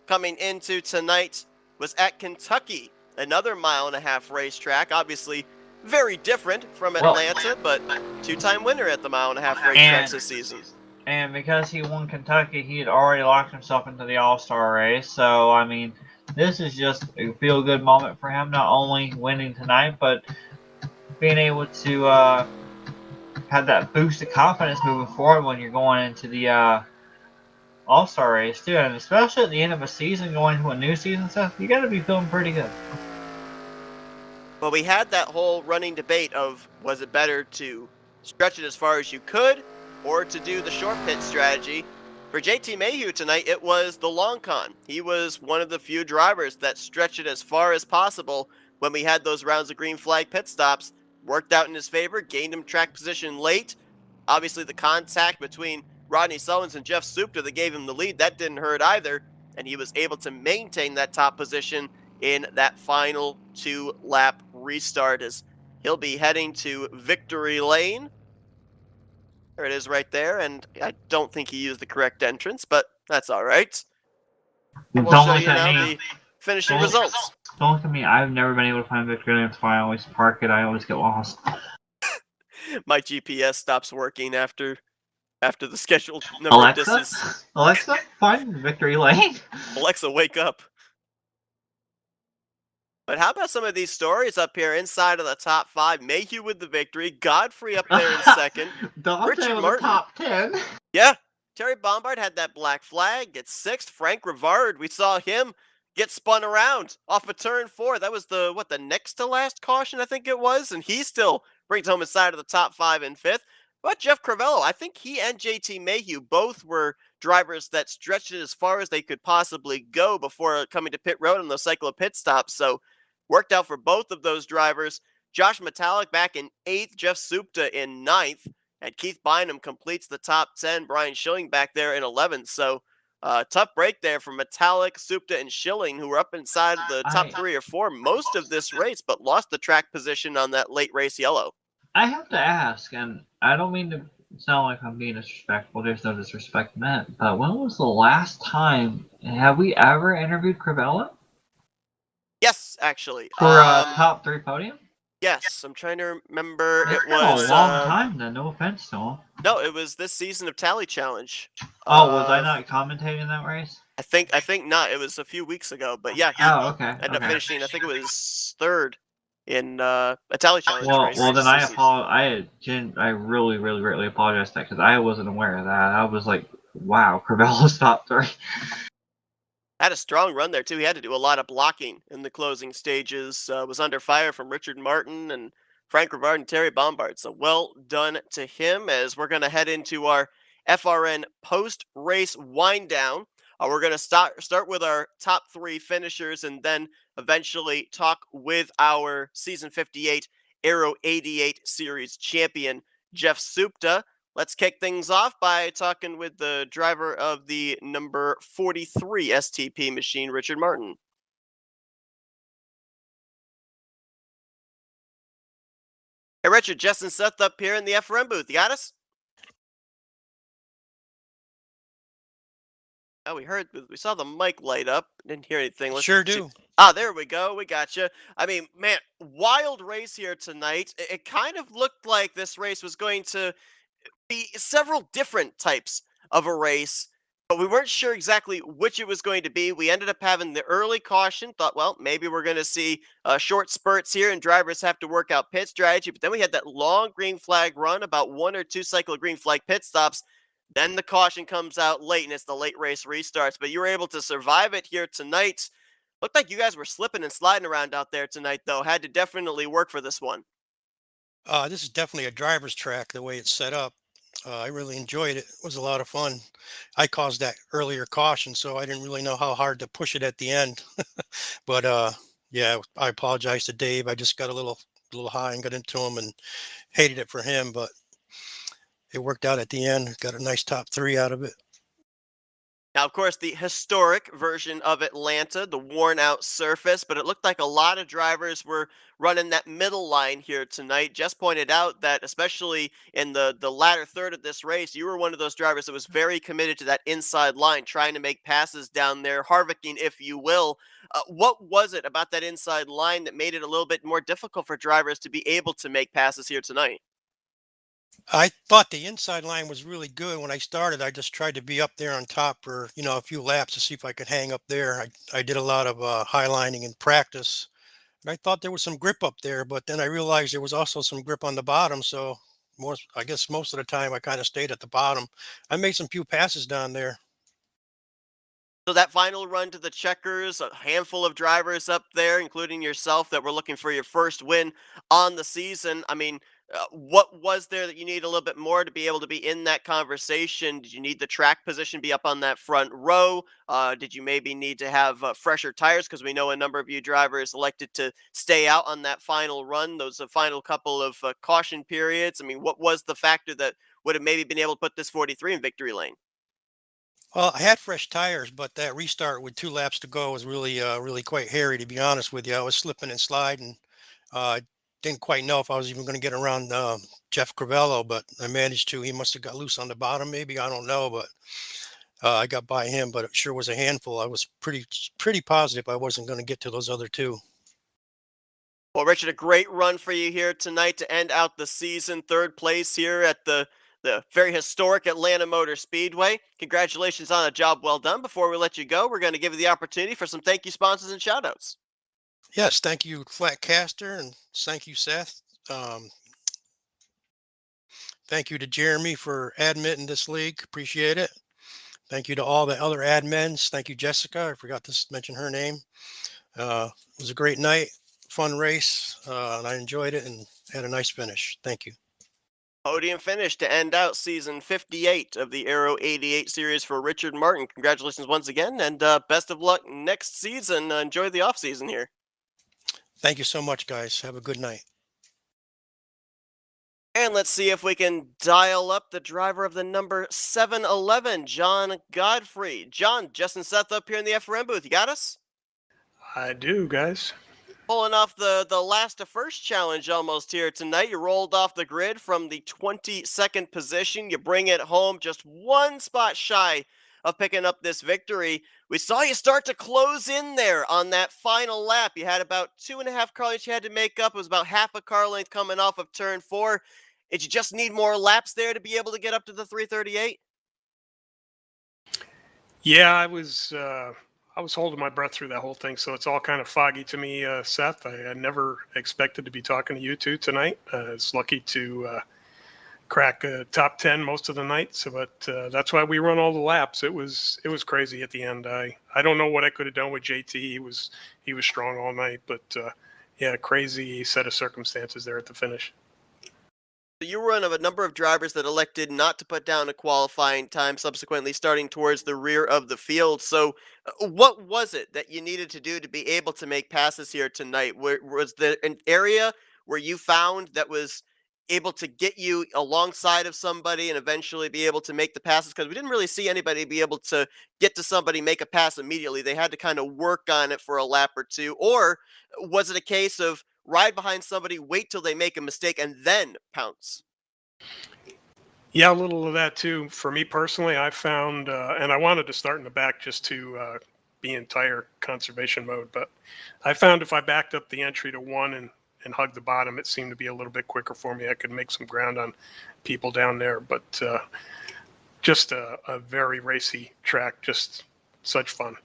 coming into tonight was at Kentucky, another 1.5-mile racetrack. Obviously, very different from Atlanta, but two-time winner at the 1.5-mile racetracks this season. And because he won Kentucky, he had already locked himself into the All-Star race. So, I mean, this is just a feel-good moment for him, not only winning tonight, but being able to have that boost of confidence moving forward when you're going into the All-Star race, too. And especially at the end of a season, going to a new season stuff, you got to be feeling pretty good. Well, we had that whole running debate of, was it better to stretch it as far as you could or to do the short pit strategy? For JT Mayhew tonight, it was the long con. He was one of the few drivers that stretched it as far as possible when we had those rounds of green flag pit stops. Worked out in his favor, gained him track position late. Obviously, the contact between Rodney Sullins and Jeff Supta that gave him the lead, that didn't hurt either. And he was able to maintain that top position in that final 2-lap restart as he'll be heading to victory lane. There it is right there, and I don't think he used the correct entrance, but that's all right. We'll show you now the finishing results. Don't look at me. I've never been able to find victory lane. That's why I always park it. I always get lost. My GPS stops working after the scheduled number of distance. Alexa, find victory lane. Alexa, wake up. But how about some of these stories up here inside of the top 5? Mayhew with the victory. Godfrey up there in second. Dante with the top 10. Yeah. Terry Bombard had that black flag. Gets 6th. Frank Rivard, we saw him get spun around off of turn 4. That was the next to last caution, I think it was. And he still brings home inside of the top 5 in 5th. But Jeff Crivello, I think he and JT Mayhew both were drivers that stretched it as far as they could possibly go before coming to pit road on those cycle of pit stops. So worked out for both of those drivers. Josh Metallic back in 8th, Jeff Supta in 9th, and Keith Bynum completes the top 10. Brian Schilling back there in 11th. So tough break there for Metallic, Supta, and Schilling, who were up inside the top 3 or 4 most of this race, but lost the track position on that late race yellow. I have to ask, and I don't mean to sound like I'm being disrespectful. There's no disrespect meant, but when was the last time have we ever interviewed Crivello? Yes, actually. For a top 3 podium? Yes, I'm trying to remember. It was a long time then, no offense to him. No, it was this season of Tally Challenge. Oh, was I not commentating that race? I think not. It was a few weeks ago, but yeah. Okay. Ended up finishing, I think it was 3rd in a Tally Challenge race. Well, then I really, really, greatly apologize for that because I wasn't aware of that. I was like, wow, Crivello's top 3. Had a strong run there, too. He had to do a lot of blocking in the closing stages. Was under fire from Richard Martin and Frank Rivard and Terry Bombard. So well done to him as we're going to head into our FRN post-race wind down. We're going to start with our top 3 finishers and then eventually talk with our Season 58 Aero 88 Series champion, Jeff Supta. Let's kick things off by talking with the driver of the number 43 STP machine, Richard Martin. Hey, Richard, Justin Seth up here in the FRM booth. You got us? Oh, we saw the mic light up. Didn't hear anything. Let's Sure see. do. Ah, there we go. We got you. I mean, man, wild race here tonight. It kind of looked like this race was going to be several different types of a race, but we weren't sure exactly which it was going to be. We ended up having the early caution, thought, well, maybe we're going to see short spurts here and drivers have to work out pit strategy. But then we had that long green flag run, about 1 or 2 cycle green flag pit stops. Then the caution comes out late and it's the late race restarts. But you were able to survive it here tonight. Looked like you guys were slipping and sliding around out there tonight, though. Had to definitely work for this one. This is definitely a driver's track the way it's set up. I really enjoyed it. It was a lot of fun. I caused that earlier caution, so I didn't really know how hard to push it at the end. But yeah, I apologize to Dave. I just got a little high and got into him and hated it for him, but it worked out at the end. Got a nice top three out of it. Now, of course, the historic version of Atlanta, the worn out surface, but it looked like a lot of drivers were running that middle line here tonight. Just pointed out that, especially in the latter third of this race, you were one of those drivers that was very committed to that inside line, trying to make passes down there, harvicking, if you will. What was it about that inside line that made it a little bit more difficult for drivers to be able to make passes here tonight? I thought the inside line was really good when I started. I just tried to be up there on top for, a few laps to see if I could hang up there. I did a lot of highlining in practice. And I thought there was some grip up there, but then I realized there was also some grip on the bottom. So I guess most of the time I kind of stayed at the bottom. I made some few passes down there. So that final run to the checkers, a handful of drivers up there, including yourself, that were looking for your first win on the season. I mean, what was there that you need a little bit more to be able to be in that conversation? Did you need the track position be up on that front row? Did you maybe need to have fresher tires? Because we know a number of you drivers elected to stay out on that final run, those final couple of caution periods. I mean, what was the factor that would have maybe been able to put this 43 in victory lane? Well, I had fresh tires, but that restart with 2 laps to go was really quite hairy, to be honest with you. I was slipping and sliding. I didn't quite know if I was even going to get around Jeff Crivello, but I managed to. He must have got loose on the bottom, maybe. I don't know, but I got by him. But it sure was a handful. I was pretty positive I wasn't going to get to those other two. Well, Richard, a great run for you here tonight to end out the season. Third place here at the very historic Atlanta Motor Speedway. Congratulations on a job well done. Before we let you go, we're going to give you the opportunity for some thank you sponsors and shout outs. Yes, thank you, Flatcaster, and thank you, Seth. Thank you to Jeremy for admitting this league. Appreciate it. Thank you to all the other admins. Thank you, Jessica. I forgot to mention her name. It was a great night, fun race, and I enjoyed it and had a nice finish. Thank you. Podium finish to end out season 58 of the Aero 88 series for Richard Martin. Congratulations once again, and best of luck next season. Enjoy the off season here. Thank you so much, guys. Have a good night. And let's see if we can dial up the driver of the number 711, John Godfrey. John, Justin Seth up here in the FRM booth. You got us? I do, guys. Pulling off the last to first challenge almost here tonight. You rolled off the grid from the 22nd position. You bring it home just one spot shy of picking up this victory. We saw you start to close in there on that final lap. You had about 2.5 car lengths you had to make up. It was about half a car length coming off of turn 4. Did you just need more laps there to be able to get up to the 338? Yeah, I was holding my breath through that whole thing, so it's all kind of foggy to me, Seth. I never expected to be talking to you two tonight. I was lucky to crack top 10 most of the night, so but that's why we run all the laps. It was crazy at the end. I don't know what I could have done with JT. He was strong all night, but yeah, crazy set of circumstances there at the finish. You were one of a number of drivers that elected not to put down a qualifying time, subsequently starting towards the rear of the field. So, what was it that you needed to do to be able to make passes here tonight? Was there an area where you found that was able to get you alongside of somebody and eventually be able to make the passes? Because we didn't really see anybody be able to get to somebody, make a pass immediately. They had to kind of work on it for a lap or two. Or was it a case of ride behind somebody, wait till they make a mistake, and then pounce? Yeah, a little of that too. For me personally, I found, and I wanted to start in the back just to be in tire conservation mode, but I found if I backed up the entry to one and hugged the bottom, it seemed to be a little bit quicker for me. I could make some ground on people down there, but just a very racy track, just such fun.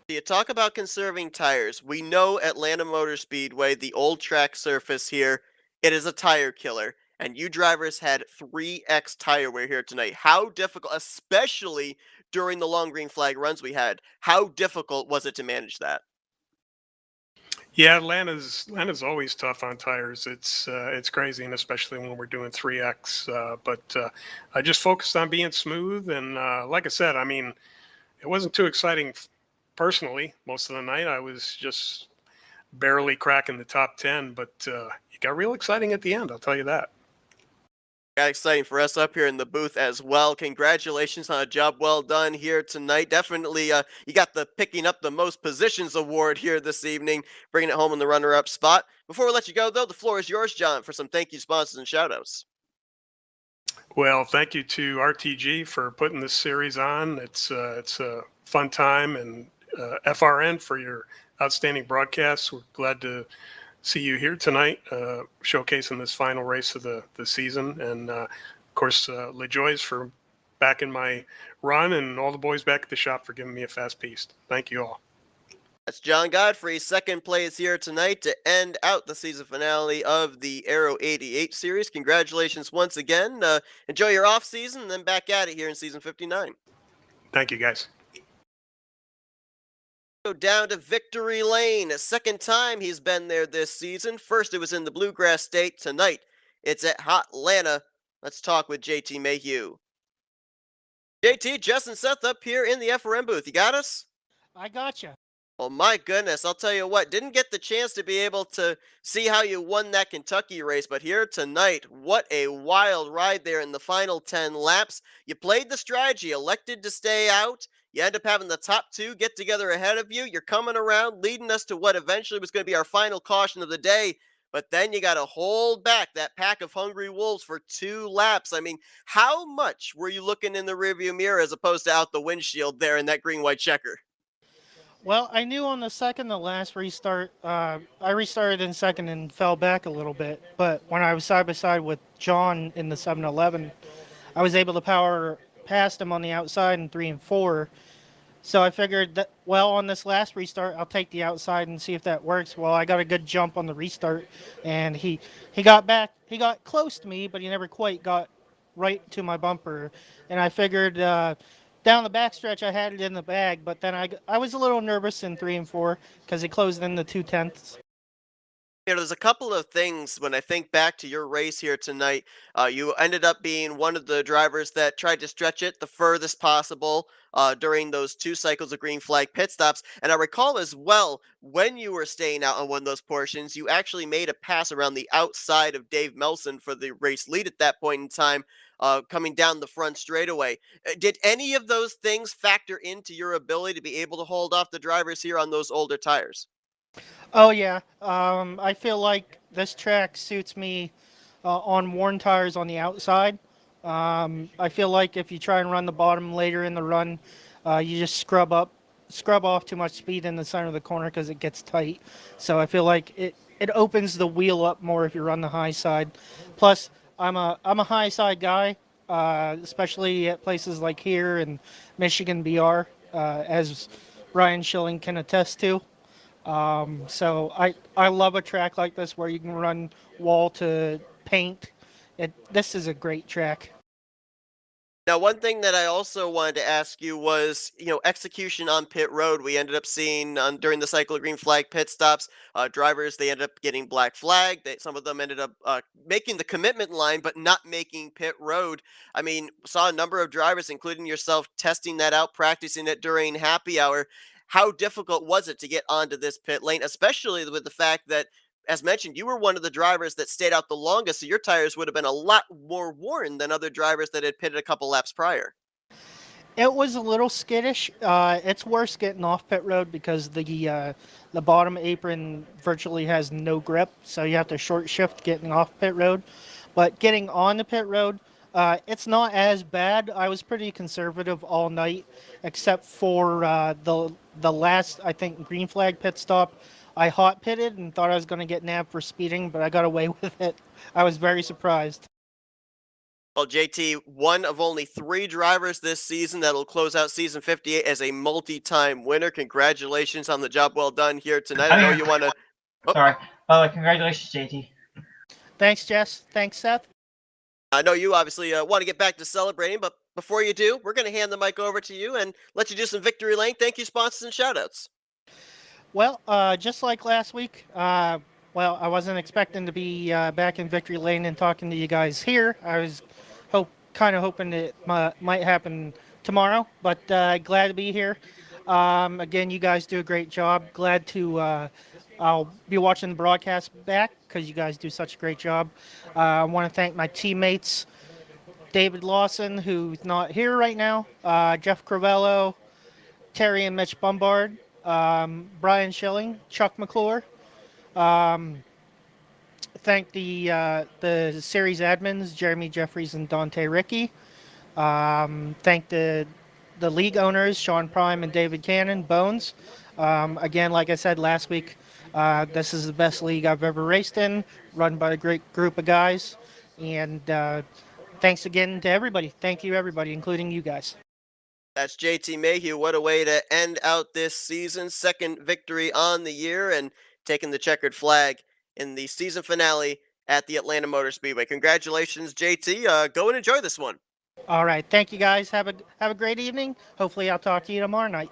You talk about conserving tires. We know Atlanta Motor Speedway, the old track surface here, it is a tire killer. And you drivers had 3x tire wear here tonight. How difficult, especially during the long green flag runs we had, how difficult was it to manage that? Yeah, Atlanta's always tough on tires. It's crazy, and especially when we're doing 3x. But I just focused on being smooth, and like I said, I mean, it wasn't too exciting personally most of the night. I was just barely cracking the top 10, but it got real exciting at the end. I'll tell you that. Got exciting for us up here in the booth as well. Congratulations on a job well done here tonight. Definitely, you got the picking up the most positions award here this evening, bringing it home in the runner-up spot. Before we let you go, though, the floor is yours, John, for some thank you sponsors and shout-outs. Well, thank you to RTG for putting this series on. It's a fun time, and FRN for your outstanding broadcasts. We're glad to see you here tonight, showcasing this final race of the season. And of course, LeJoy's for backing my run, and all the boys back at the shop for giving me a fast piece. Thank you all. That's John Godfrey, second place here tonight to end out the season finale of the Aero 88 series. Congratulations once again. Enjoy your off season, and then back at it here in season 59. Thank you, guys. Go down to Victory Lane. A second time he's been there this season. First it was in the Bluegrass State. Tonight it's at Hotlanta. Let's talk with JT Mayhew. JT, Jess and Seth up here in the FRM booth. You got us? I gotcha. Oh my goodness, I'll tell you what, didn't get the chance to be able to see how you won that Kentucky race, but here tonight, what a wild ride there in the final 10 laps. You played the strategy, elected to stay out. You end up having the top two get together ahead of you. You're coming around, leading us to what eventually was going to be our final caution of the day. But then you got to hold back that pack of hungry wolves for 2 laps. I mean, how much were you looking in the rearview mirror as opposed to out the windshield there in that green-white checker? Well, I knew on the second to last restart, I restarted in second and fell back a little bit. But when I was side by side with John in the 7-Eleven, I was able to power past him on the outside in 3 and 4. So I figured that, well, on this last restart, I'll take the outside and see if that works. Well, I got a good jump on the restart, and he got back. He got close to me, but he never quite got right to my bumper. And I figured down the backstretch, I had it in the bag, but then I was a little nervous in 3 and 4 because it closed in the 2/10. You know, there's a couple of things when I think back to your race here tonight. You ended up being one of the drivers that tried to stretch it the furthest possible during those 2 cycles of green flag pit stops. And I recall as well, when you were staying out on one of those portions, you actually made a pass around the outside of Dave Melson for the race lead at that point in time, coming down the front straightaway. Did any of those things factor into your ability to be able to hold off the drivers here on those older tires? Oh yeah, I feel like this track suits me on worn tires on the outside. I feel like if you try and run the bottom later in the run, you just scrub off too much speed in the center of the corner because it gets tight. So I feel like it opens the wheel up more if you run the high side. Plus, I'm a high side guy, especially at places like here in Michigan BR, as Ryan Schilling can attest to. So I love a track like this where you can run wall to paint. This is a great track. Now, one thing that I also wanted to ask you was, execution on pit road. We ended up seeing during the cycle of green flag pit stops, drivers, they ended up getting black flag. Some of them ended up making the commitment line, but not making pit road. I mean, saw a number of drivers, including yourself, testing that out, practicing it during happy hour. How difficult was it to get onto this pit lane, especially with the fact that as mentioned, you were one of the drivers that stayed out the longest, so your tires would have been a lot more worn than other drivers that had pitted a couple laps prior. It was a little skittish. It's worse getting off pit road because the bottom apron virtually has no grip, so you have to short shift getting off pit road. But getting on the pit road, it's not as bad. I was pretty conservative all night, except for the last, I think, green flag pit stop. I hot pitted and thought I was going to get nabbed for speeding, but I got away with it. I was very surprised. Well, JT, one of only 3 drivers this season that'll close out season 58 as a multi-time winner. Congratulations on the job well done here tonight. I know you want to... Oh. Sorry. Congratulations, JT. Thanks, Jess. Thanks, Seth. I know you obviously want to get back to celebrating, but before you do, we're going to hand the mic over to you and let you do some victory lane. Thank you, sponsors, and shout-outs. Well, just like last week, I wasn't expecting to be back in victory lane and talking to you guys here. I was kind of hoping it might happen tomorrow, but glad to be here. Again, you guys do a great job. Glad to I'll be watching the broadcast back because you guys do such a great job. I want to thank my teammates, David Lawson, who's not here right now, Jeff Crivello, Terry and Mitch Bombard, Brian Schilling, Chuck McClure. Thank the series admins, Jeremy Jeffries and Dante Ricky. Thank the league owners, Sean Prime and David Cannon, Bones. Again, like I said last week, this is the best league I've ever raced in, run by a great group of guys. And thanks again to everybody. Thank you, everybody, including you guys. That's JT Mayhew. What a way to end out this season. Second victory on the year and taking the checkered flag in the season finale at the Atlanta Motor Speedway. Congratulations, JT. Go and enjoy this one. All right. Thank you, guys. Have a great evening. Hopefully I'll talk to you tomorrow night.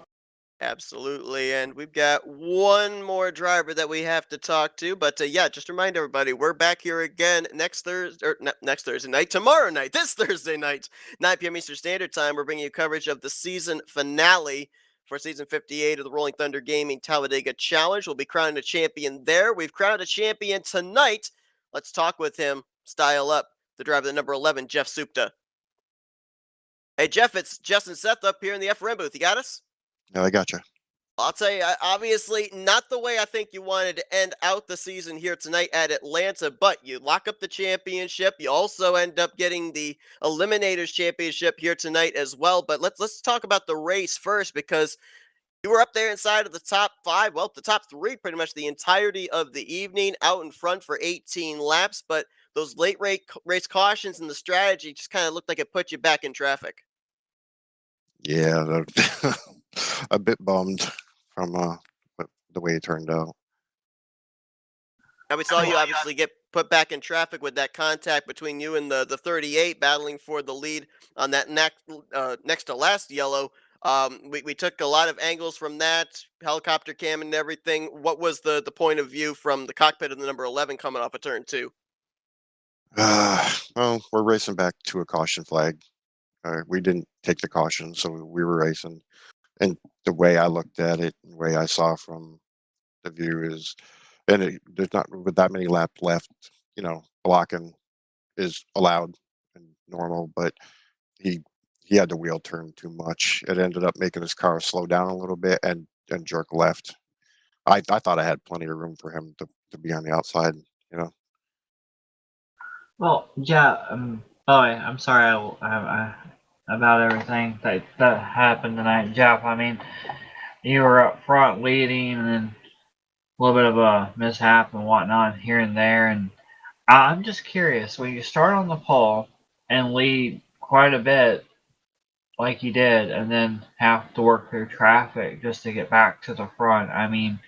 Absolutely. And we've got one more driver that we have to talk to. But yeah, just remind everybody, we're back here again next Thursday, or next Thursday night, tomorrow night, this Thursday night, 9 p.m. Eastern Standard Time. We're bringing you coverage of the season finale for season 58 of the Rolling Thunder Gaming Talladega Challenge. We'll be crowning a champion there. We've crowned a champion tonight. Let's talk with him. Style up. The driver, the number 11, Jeff Supta. Hey, Jeff, it's Jess and Seth up here in the FRM booth. You got us? Yeah, I got you. I'll tell you, obviously not the way I think you wanted to end out the season here tonight at Atlanta, but you lock up the championship. You also end up getting the Eliminators Championship here tonight as well. But let's talk about the race first, because you were up there inside of the top 5, well, the top 3 pretty much the entirety of the evening, out in front for 18 laps. But those late race cautions and the strategy just kind of looked like it put you back in traffic. Yeah, a bit bummed from the way it turned out. Now, we saw you obviously get put back in traffic with that contact between you and the 38 battling for the lead on that next to last yellow. We took a lot of angles from that, helicopter cam and everything. What was the point of view from the cockpit of the number 11 coming off of turn 2? Well, we're racing back to a caution flag. We didn't take the caution, so we were racing. And the way I looked at it, the way I saw from the view is, there's not with that many laps left, blocking is allowed and normal, but he had the wheel turn too much. It ended up making his car slow down a little bit and jerk left. I thought I had plenty of room for him to be on the outside, Well, yeah. I'm sorry about everything that happened tonight, Jeff. I mean, you were up front leading, and then a little bit of a mishap and whatnot here and there. And I'm just curious, when you start on the pole and lead quite a bit, like you did, and then have to work through traffic just to get back to the front. I mean,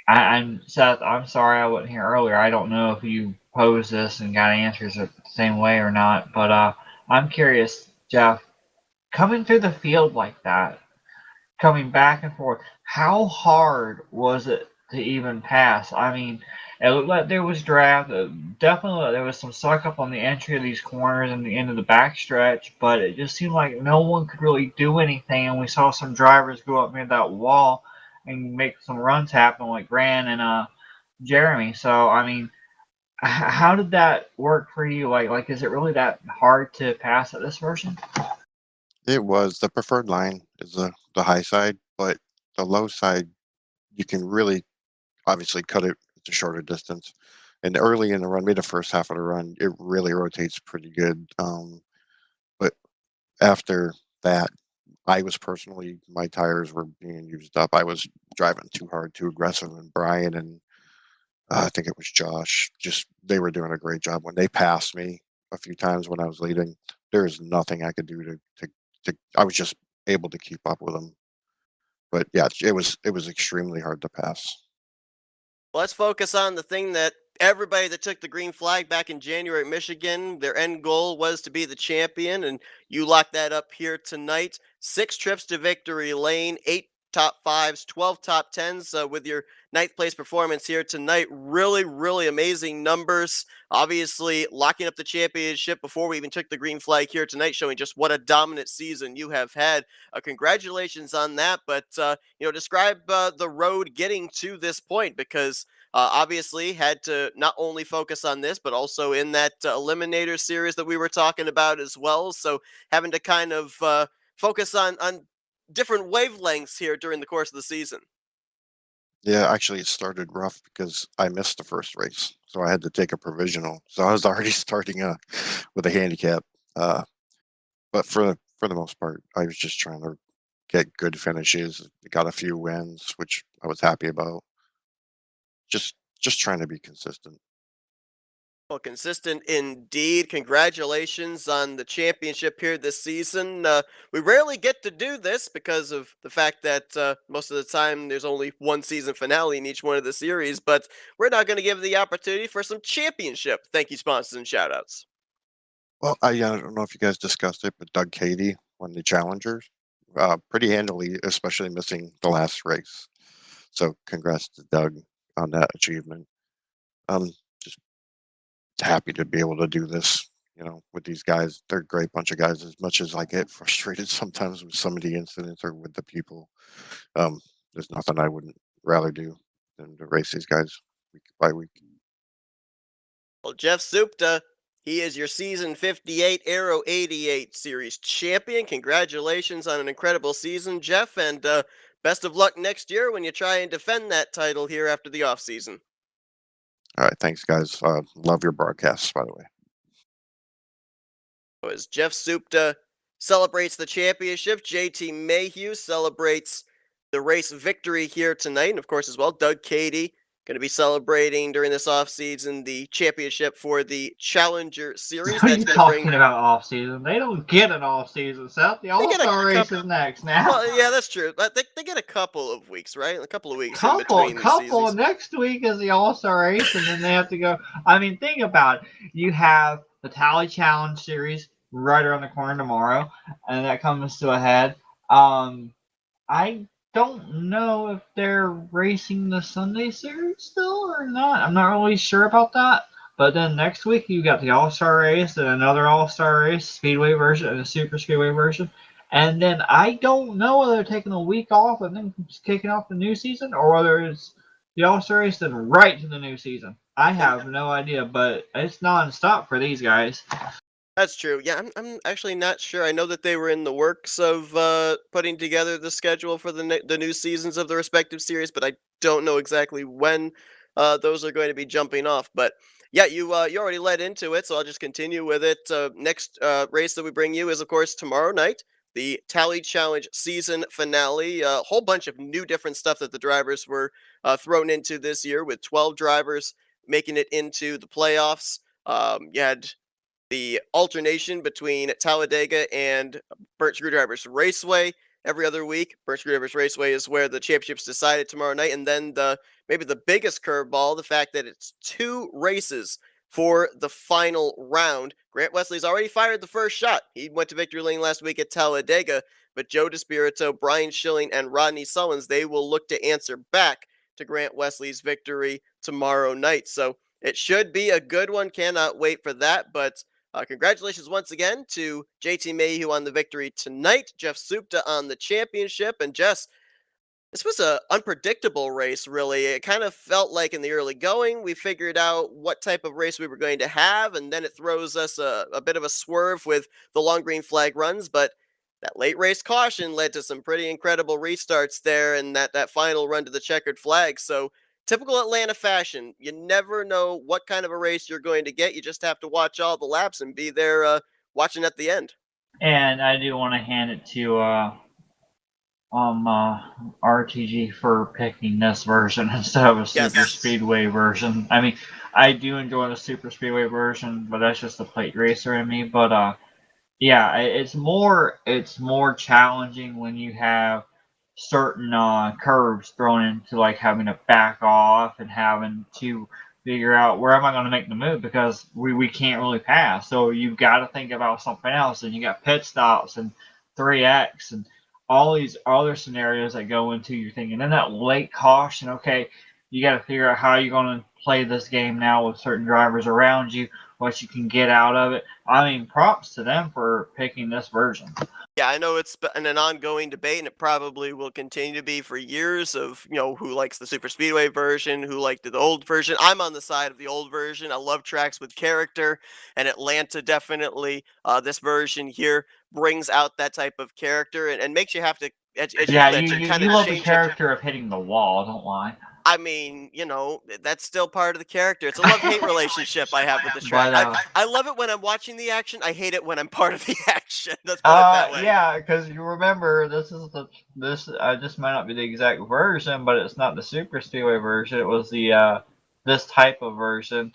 I'm Seth. I'm sorry I wasn't here earlier. I don't know if you posed this and got answers the same way or not, but I'm curious, Jeff, coming through the field like that, coming back and forth, how hard was it to even pass? I mean, it looked like there was draft. Definitely, there was some suck up on the entry of these corners and the end of the backstretch, but it just seemed like no one could really do anything. And we saw some drivers go up near that wall and make some runs happen, like Grant and Jeremy. So I mean, how did that work for you? Like, is it really that hard to pass at this version? It was the preferred line is the high side, but the low side you can really obviously cut it to shorter distance. And early in the run, maybe the first half of the run, it really rotates pretty good. But after that, I was personally my tires were being used up. I was driving too hard, too aggressive, and Brian and I think it was Josh. Just they were doing a great job when they passed me a few times when I was leading. There's nothing I could do to. I was just able to keep up with them. But yeah, it was extremely hard to pass. Let's focus on the thing that everybody that took the green flag back in January at Michigan, their end goal was to be the champion, and you locked that up here tonight. 6 trips to victory lane, 8 top fives, 12 top tens with your ninth place performance here tonight. Really, really amazing numbers. Obviously, locking up the championship before we even took the green flag here tonight, showing just what a dominant season you have had. Congratulations on that. But, describe the road getting to this point because obviously had to not only focus on this, but also in that Eliminator series that we were talking about as well. So having to kind of focus on different wavelengths here during the course of the season. Yeah, actually, it started rough because I missed the first race, so I had to take a provisional. So I was already starting with a handicap. Uh, but for the most part, I was just trying to get good finishes. Got a few wins, which I was happy about. Just trying to be consistent. Well, consistent indeed. Congratulations on the championship here this season. We rarely get to do this because of the fact that most of the time there's only one season finale in each one of the series, but we're now going to give the opportunity for some championship thank you sponsors and shoutouts. Well, I don't know if you guys discussed it, but Doug Cady won the Challengers pretty handily, especially missing the last race. So congrats to Doug on that achievement. Just happy to be able to do this, with these guys. They're a great bunch of guys. As much as I get frustrated sometimes with some of the incidents or with the people, um, there's nothing I wouldn't rather do than to race these guys week by week. Well, Jeff Supta, he is your season 58 Aero 88 series champion. Congratulations on an incredible season, Jeff, and best of luck next year when you try and defend that title here after the offseason. All right, thanks, guys. Love your broadcasts, by the way. As Jeff Supta celebrates the championship, JT Mayhew celebrates the race victory here tonight. And of course, as well, Doug Cady going to be celebrating during this offseason the championship for the Challenger Series. What are you That's going to talking bring. about off season? They don't get an off season, Seth. The They get a All-Star race couple- is next now. Well, yeah, that's true. But they get a couple of weeks, right? A couple of weeks in couple between these seasons. next week is the All-Star race, and then they have to go. I mean, think about it. You have the Tally Challenge series right around the corner tomorrow, and that comes to a head. I don't know if they're racing the Sunday series still or not. I'm not really sure about that. But then next week you got the All-Star race and another All-Star race, Speedway version and a Super Speedway version. And then I don't know whether they're taking a week off and then kicking off the new season or whether it's the All-Star race then right to the new season. I have no idea, but it's non-stop for these guys. That's true. Yeah, I'm actually not sure. I know that they were in the works of putting together the schedule for the new seasons of the respective series, but I don't know exactly when those are going to be jumping off. But yeah, you already led into it, so I'll just continue with it. Next race that we bring you is, of course, tomorrow night, the Tally Challenge season finale. A whole bunch of new different stuff that the drivers were thrown into this year, with 12 drivers making it into the playoffs. You had the alternation between Talladega and Burnt Screwdrivers Raceway every other week. Burnt Screwdrivers Raceway is where the championship's decided tomorrow night. And then maybe the biggest curveball, the fact that it's 2 races for the final round. Grant Wesley's already fired the first shot. He went to victory lane last week at Talladega, but Joe DeSpirito, Brian Schilling, and Rodney Sullins, they will look to answer back to Grant Wesley's victory tomorrow night. So it should be a good one. Cannot wait for that. But congratulations once again to JT Mayhew on the victory tonight, Jeff Supta on the championship, and Jess, This was a unpredictable race, really. It kind of felt like in the early going, we figured out what type of race we were going to have, and then it throws us a bit of a swerve with the long green flag runs. But that late race caution led to some pretty incredible restarts there, and that final run to the checkered flag. So typical Atlanta fashion, you never know what kind of a race you're going to get. You just have to watch all the laps and be there watching at the end. And I do want to hand it to RTG for picking this version instead of a Super Yes. Speedway version. I mean, I do enjoy the Super Speedway version, but that's just the plate racer in me. But yeah, it's more challenging when you have certain curves thrown into like having to back off and having to figure out where am I going to make the move because we can't really pass. So you've got to think about something else, and you got pit stops and 3x and all these other scenarios that go into your thing. And then that late caution, okay, you got to figure out how you're going to play this game now with certain drivers around you, what you can get out of it. I mean, props to them for picking this version. Yeah, I know it's been an ongoing debate, and it probably will continue to be for years of, who likes the Super Speedway version, who liked the old version. I'm on the side of the old version. I love tracks with character, and Atlanta definitely, this version here brings out that type of character and makes you have to, as you Yeah, mentioned, kind you of love the change up. character of hitting the wall, don't lie. I mean, that's still part of the character. It's a love-hate relationship I have with the track. But I love it when I'm watching the action. I hate it when I'm part of the action. Let's put it that way. yeah, because you remember this might not be the exact version, but it's not the Super Speedway version. It was the this type of version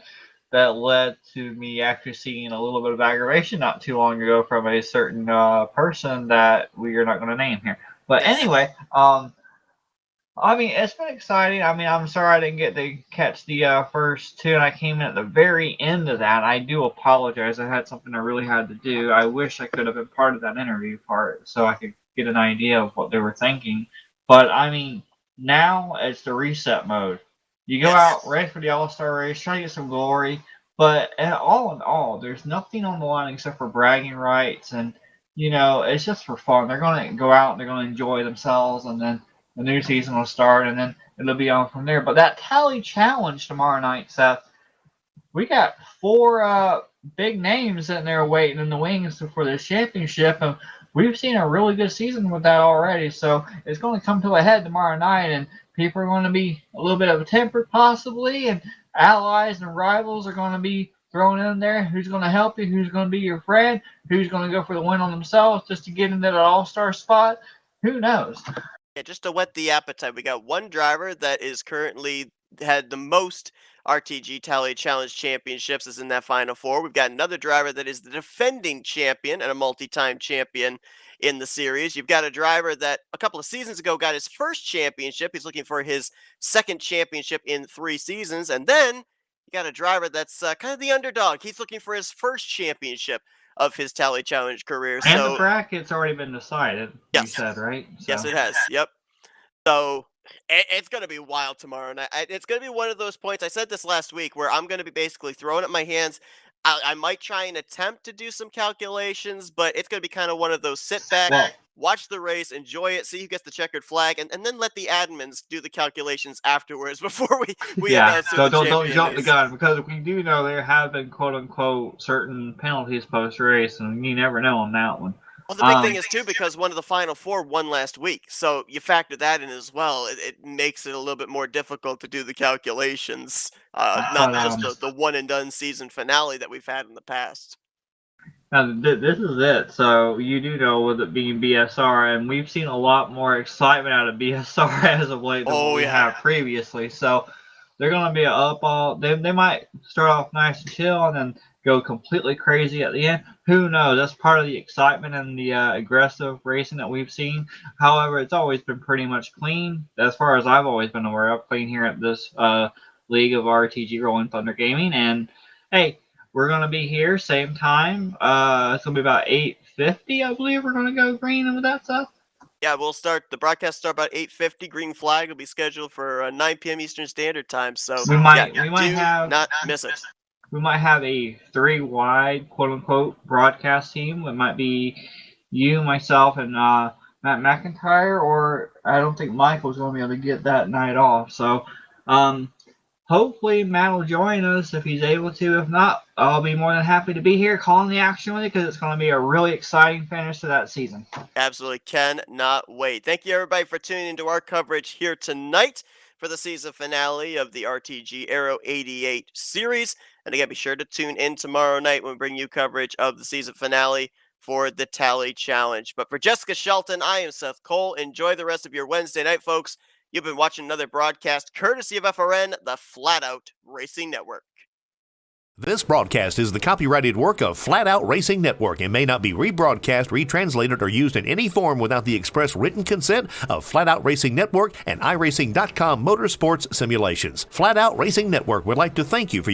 that led to me actually seeing a little bit of aggravation not too long ago from a certain person that we are not going to name here. But Yes. anyway, I mean, it's been exciting. I mean, I'm sorry I didn't get to catch the first two, and I came in at the very end of that. I do apologize. I had something I really had to do. I wish I could have been part of that interview part so I could get an idea of what they were thinking. But, I mean, now it's the reset mode. You go out, ready for the All-Star race, try to get some glory. But all in all, there's nothing on the line except for bragging rights. And, it's just for fun. They're going to go out and they're going to enjoy themselves, and then the new season will start, and then it'll be on from there. But that tally challenge tomorrow night, Seth, we got 4 big names sitting there waiting in the wings for this championship, and we've seen a really good season with that already. So it's going to come to a head tomorrow night, and people are going to be a little bit of a tempered possibly, and allies and rivals are going to be thrown in there. Who's going to help you? Who's going to be your friend? Who's going to go for the win on themselves just to get into that all-star spot? Who knows? Yeah, just to whet the appetite, we got one driver that is currently had the most RTG Tally Challenge championships is in that Final Four. We've got another driver that is the defending champion and a multi-time champion in the series. You've got a driver that a couple of seasons ago got his first championship. He's looking for his second championship in 3 seasons. And then you got a driver that's kind of the underdog. He's looking for his first championship of his Tally Challenge career. And So the bracket's already been decided, you yes. said, right? Yes, it has. Yep. So it's going to be wild tomorrow night. It's going to be one of those points. I said this last week where I'm going to be basically throwing up my hands. I might try and attempt to do some calculations, but it's going to be kind of one of those sit back, Well, watch the race, enjoy it, see who gets the checkered flag, and then let the admins do the calculations afterwards before we yeah, announce who so the don't champion jump the is. gun, because we do know there have been quote unquote certain penalties post race, and you never know on that one. Well, the big thing is, too, because one of the Final Four won last week, so you factor that in as well. It makes it a little bit more difficult to do the calculations, not just the one-and-done season finale that we've had in the past. Now, this is it. So you do know with it being BSR, and we've seen a lot more excitement out of BSR as of late than what we have previously. So they're going to be up all. They might start off nice and chill, and then go completely crazy at the end. Who knows? That's part of the excitement and the aggressive racing that we've seen. However, it's always been pretty much clean, as far as I've always been aware of, clean here at this league of RTG Rolling Thunder Gaming. And hey, we're going to be here same time. It's going to be about 8:50, I believe. We're going to go green with that stuff. Yeah, we'll start. The broadcast start about 8:50. Green flag will be scheduled for 9 p.m. Eastern Standard Time. So we might not miss it. We might have a 3-wide quote unquote broadcast team. It might be you, myself, and Matt McIntyre, or I don't think Michael's going to be able to get that night off. So hopefully Matt will join us if he's able to. If not, I'll be more than happy to be here calling the action with you because it's going to be a really exciting finish to that season. Absolutely cannot wait. Thank you, everybody, for tuning into our coverage here tonight for the season finale of the RTG Aero 88 series. And again, be sure to tune in tomorrow night when we bring you coverage of the season finale for the Tally Challenge. But for Jessica Shelton, I am Seth Cole. Enjoy the rest of your Wednesday night, folks. You've been watching another broadcast courtesy of FRN, the Flatout Racing Network. This broadcast is the copyrighted work of Flatout Racing Network and may not be rebroadcast, retranslated, or used in any form without the express written consent of Flatout Racing Network and iRacing.com Motorsports Simulations. Flatout Racing Network would like to thank you for your